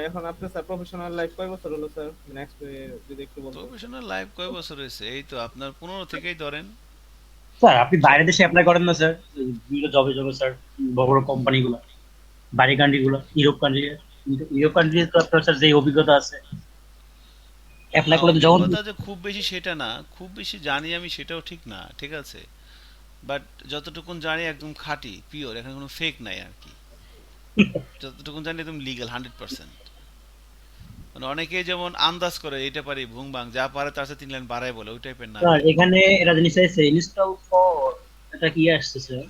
এখন আপনি স্যার প্রফেশনাল লাইফ কয় বছর হলো স্যার? নেক্সট যদি একটু বলতেন। প্রফেশনাল লাইফ কয় বছর হয়েছে? এই তো আপনার 15 থেকেই ধরেন। স্যার আপনি বাইরে দেশে অ্যাপ্লাই করেন না স্যার? বিভিন্ন জবে জবে স্যার, বড় বড় কোম্পানিগুলো, বাইরের কান্ট্রি গুলো, ইউরোপ কান্ট্রি। ইউরোপ কান্ট্রি তো আপনার স্যার যে অভিজ্ঞতা আছে, অ্যাপ্লাই না, করলে তো যখন অভিজ্ঞতা যে খুব বেশি সেটা না, খুব বেশি জানি আমি সেটাও ঠিক না, ঠিক আছে? বাট যতটুকুন জানি একদম খাঁটি পিওর, এখানে কোনো ফেক নাই আর কি। যতটুকুন জানি একদম লিগ্যাল 100%। মানে অনেকে যেমন আন্দাজ করে এটা পারি ভুং ভাং, যা পারে তার সাথে 3 লাইন বাড়ায় বলে, ওই টাইপের না স্যার আমি। এখানে এটা জিনিস আছে ইনস্টল ফর, এটা কি আসছে স্যার?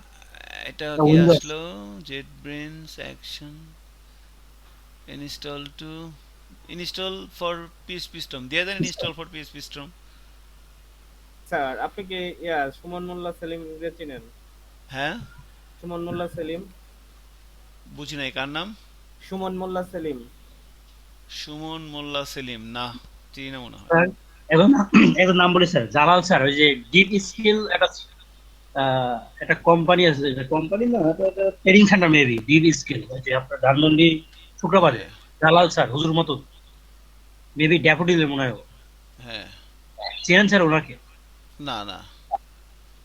এটা এটা কি উইন্ডোজ। আসলো? JetBrains action install to, install for PSP দিয়ে দেন, ইনস্টল ফর পিএসপি। স্যার আপনি কি সুমন মোল্লা সেলিম কে চিনেন? হ্যাঁ, সুমন মোল্লা সেলিম। বুঝি নাই কার নাম। সুমন মোল্লা সেলিম। সুমন মোল্লা সেলিম, না চিনি না মনে হয়। স্যার এখন এখন নাম বলি স্যার, জালাল স্যার, ওই যে ডিপ স্কিল একটা একটা কোম্পানি আছে, কোম্পানি না, training centre maybe, deep skill, ওই যে আপনার ধানমন্ডি শুক্রবারে। হ্যাঁ, জালাল স্যার হুজুর মতো, মেবি ড্যাফোডিল মনে হয় ও। হ্যাঁ, চেনেন স্যার ওনাকে? না না,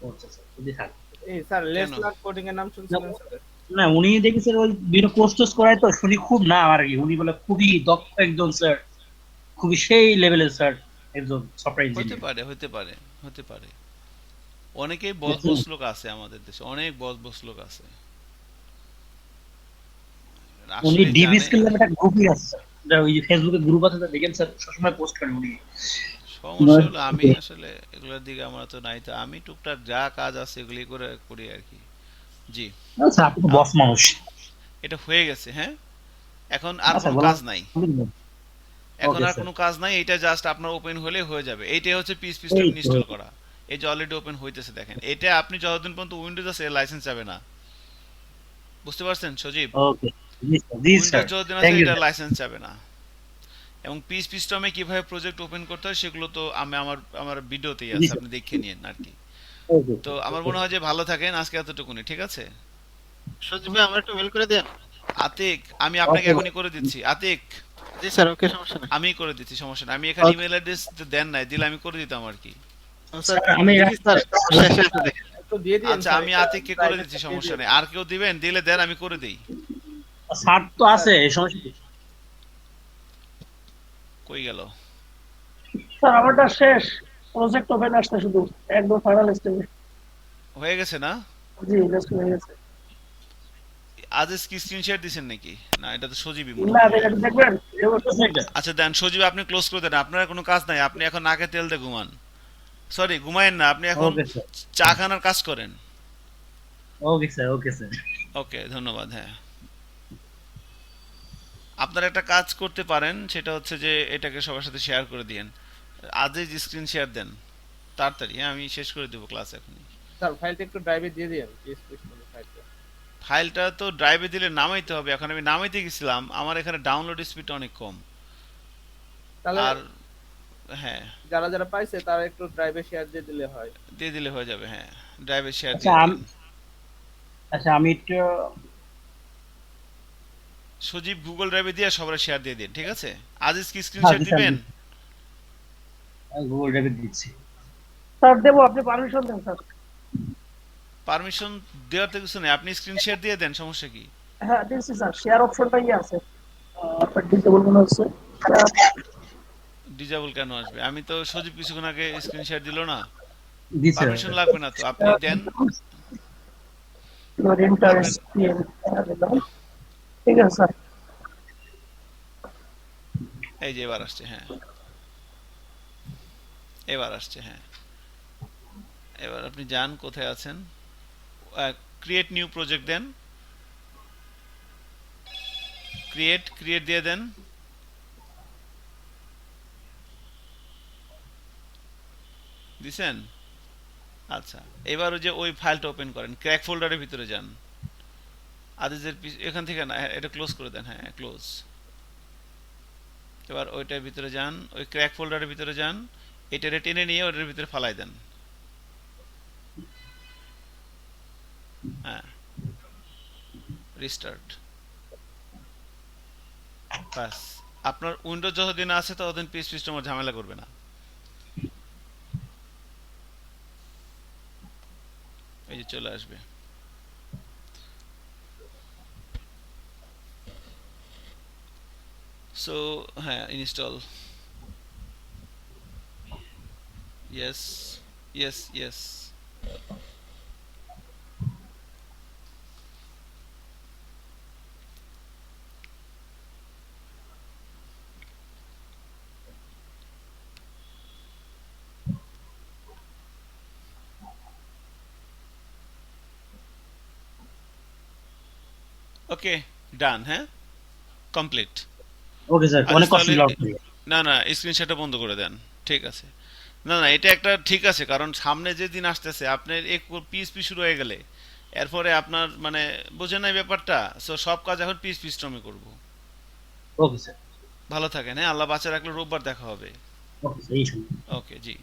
ও আচ্ছা স্যার, যদি থাক। এই স্যার কেন? লেসলার কোডিং এর নাম শুনছিলেন স্যার? না উনি দেখেছেন ওই বিভিন্ন কোর্স টোর্স করায় তো, শুনি খুব না আর কি, উনি বলে খুবই দক্ষ একজন স্যার, খুবই সেই লেভেলের স্যার, একজন সফটওয়্যার হতে ইঞ্জিনিয়ার। পারে, হতে পারে, হতে পারে। অনেকেই বস বস লোক আছে আমাদের দেশে, অনেক বস বস লোক আছে, উনি আসলে ডিপ জানে। স্কিল নামে একটা গ্রুপই আছে স্যার, যা ওই যে ফেসবুকে গ্রুপ আছে, তা দেখেন স্যার সবসময় পোস্ট করেন উনি। সমস্যা হলো আমি আসলে এগুলোর দিকে আমার তো নাই, তো আমি টুকটাক যা কাজ আছে এগুলি করে করি আর কি। জি, আচ্ছা আপনি তো বস মানুষ। এটা হয়ে গেছে। হ্যাঁ, এখন আর আচ্ছা কোনো বলা, কাজ নাই, এখন ওকে আর স্যার। কোনো কাজ নাই, এটা জাস্ট আপনার ওপেন হলে হয়ে যাবে। এইটাই হচ্ছে পিএসপি এই তো, ইনস্টল করা। এই যে অলরেডি ওপেন হইতেছে দেখেন, এটা আপনি যতদিন পর্যন্ত উইন্ডোজ আছে লাইসেন্স যাবে না, বুঝতে পারছেন সজীব? ওকে, জি স্যার, জি স্যার, উইন্ডোজ যতদিন আছে থ্যাংক ইউ এটা স্যার। লাইসেন্স যাবে না। এবং পিএইচপি স্টর্মে কিভাবে প্রজেক্ট ওপেন করতে হয় সেগুলো তো আমি আমার আমার ভিডিওতেই জি আছে, স্যার। আপনি দেখে নিন আর কি। ওকে তো আমার মনে হয় যে ভালো থাকেন, আজকে এতটুকুনি, ঠিক আছে? সজীব ভাই আমার একটু মেল করে দেন। আতিক, আমি আপনাকে ওকে এখনই করে দিচ্ছি। আতিক, জি স্যার, ওকে, সমস্যা নেই। আমি করে দিচ্ছি, সমস্যা নেই। আমি এখানে Okay. ইমেল অ্যাড্রেস দেন নাই, দিলে আমি করে দিতাম আর কি। স্যার আমি দেখি স্যার, শেষে একটু দেখেন। একটু দিয়ে দিন আচ্ছা, স্যার, আমি এটা আতিককে করে private দিচ্ছি, দিয়ে সমস্যা দিন। নেই। আর কেউ দিবেন? দিলে দেন, আমি করে দিই। স্যার তো আছে, এই সমস্যা কি? কই গেল? স্যার আমারটা শেষ, প্রজেক্ট ওপেন আসছে শুধু, একদম ফাইনাল স্টেজে। হয়ে গেছে না? জি জাস্ট হয়ে গেছে। আজ কি স্ক্রিন শেয়ার দিছেন নাকি? না, এটা তো সজীবই মনে না হয়। দেখেন, দেখবেন আচ্ছা দেন সজীব, আপনি ক্লোজ করে দেন। আপনার কোনো কাজ নাই, আপনি এখন নাকে তেল দিয়ে ঘুমান। সরি, ঘুমায়েন না, আপনি এখন ওকে স্যার, চা খানার কাজ করেন। Okay sir, okay sir. ওকে, ধন্যবাদ। হ্যাঁ, আপনারা একটা কাজ করতে পারেন, সেটা হচ্ছে যে এটাকে সবার সাথে শেয়ার করে দিয়েন। আজই যে স্ক্রিন শেয়ার দেন তাড়াতাড়ি। হ্যাঁ, আমি শেষ করে দেবো ক্লাস এখনই। স্যার ফাইলটা একটু ড্রাইভে দিয়ে দিন প্লিজ, ফাইলটা। ফাইলটা তো ড্রাইভে দিলে নামাইতে হবে, এখন আমি নামাইতে গেছিলাম, আমার এখানে ডাউনলোড স্পিড অনেক কম। তাহলে আর হ্যাঁ, যারা যারা পাইছে তারা একটু ড্রাইভে শেয়ার দিয়ে দিলে হয়। দিয়ে দিলে হয়ে যাবে। হ্যাঁ, ড্রাইভে শেয়ার আচ্ছা দিয়ে আমি দিন। আচ্ছা আমি একটু সজীব গুগল ড্রাইভে দিয়ে সবাই শেয়ার দিয়ে দিন, ঠিক আছে? আজ কি স্ক্রিন হ্যাঁ শেয়ার জি স্যার, দিবেন? গুগল ড্রাইভে দিচ্ছি। স্যার দেবো, আপনি পারমিশন দেন স্যার। পারমিশন দেওয়ার তো কিছু নেই, আপনি স্ক্রিন শেয়ার দিয়ে দেন, সমস্যা কি? হ্যাঁ দিচ্ছি স্যার, শেয়ার অপশনটা আছে, আপনার ডিসেবল মনে হচ্ছে। ডিজেবল কেন আসবে? আমি তো সজীব কিছুক্ষণ আগে স্ক্রিন শেয়ার দিল না। দিচ্ছি পারমিশন লাগবে না তো, আপনি দেন। আপনি ঠিক আছে স্যার। এই যে এবার আসছে। হ্যাঁ, এবার আসছে। হ্যাঁ, এবার আপনি যান, কোথায় আছেন? ক্রিয়েট নিউ প্রজেক্ট দেন। ক্রিয়েট দিয়ে দেন। দিছেন? আচ্ছা, এবার ওই যে ওই ফাইলটা ওপেন করেন, ক্র্যাক ফোল্ডারের ভিতরে যান। আদেশের এখান থেকে না, হ্যাঁ, এটা ক্লোজ করে দেন। হ্যাঁ, ক্লোজ। এবার ওইটার ভিতরে যান, ওই ক্র্যাক ফোল্ডারের ভিতরে যান, এটারে টেনে নিয়ে ওটার ভিতরে ফালাই দেন। হ্যাঁ, রিস্টার্ট। বাস। আপনার উইন্ডোজ যতদিন আছে ততদিন পিএইচপি সিস্টেম ঝামেলা করবে না। এই যে চলে আসবে। সো হ্যাঁ, install. Yes, yes, yes. Okay, done. হ্যাঁ, কমপ্লিট। ওকে স্যার, আচ্ছা অনেক কষ্ট তাহলে লাগবে। না না, স্ক্রিনশটটা বন্ধ করে দেন। ঠিক আছে। না না, এটা একটা ঠিক আছে, কারণ সামনে যে দিন আসতেছে আপনার এক পিএইচপি শুরু হয়ে গেলে এরপরে আপনার মানে বোঝেন না এই ব্যাপারটা। সো সব কাজ এখন পিএইচপি স্ট্রমে করব। ওকে স্যার, ভালো থাকেন। হ্যাঁ, আল্লাহ বাঁচা রাখলে রোববার দেখা হবে। ওকে স্যার, এই সময়। ওকে, জি।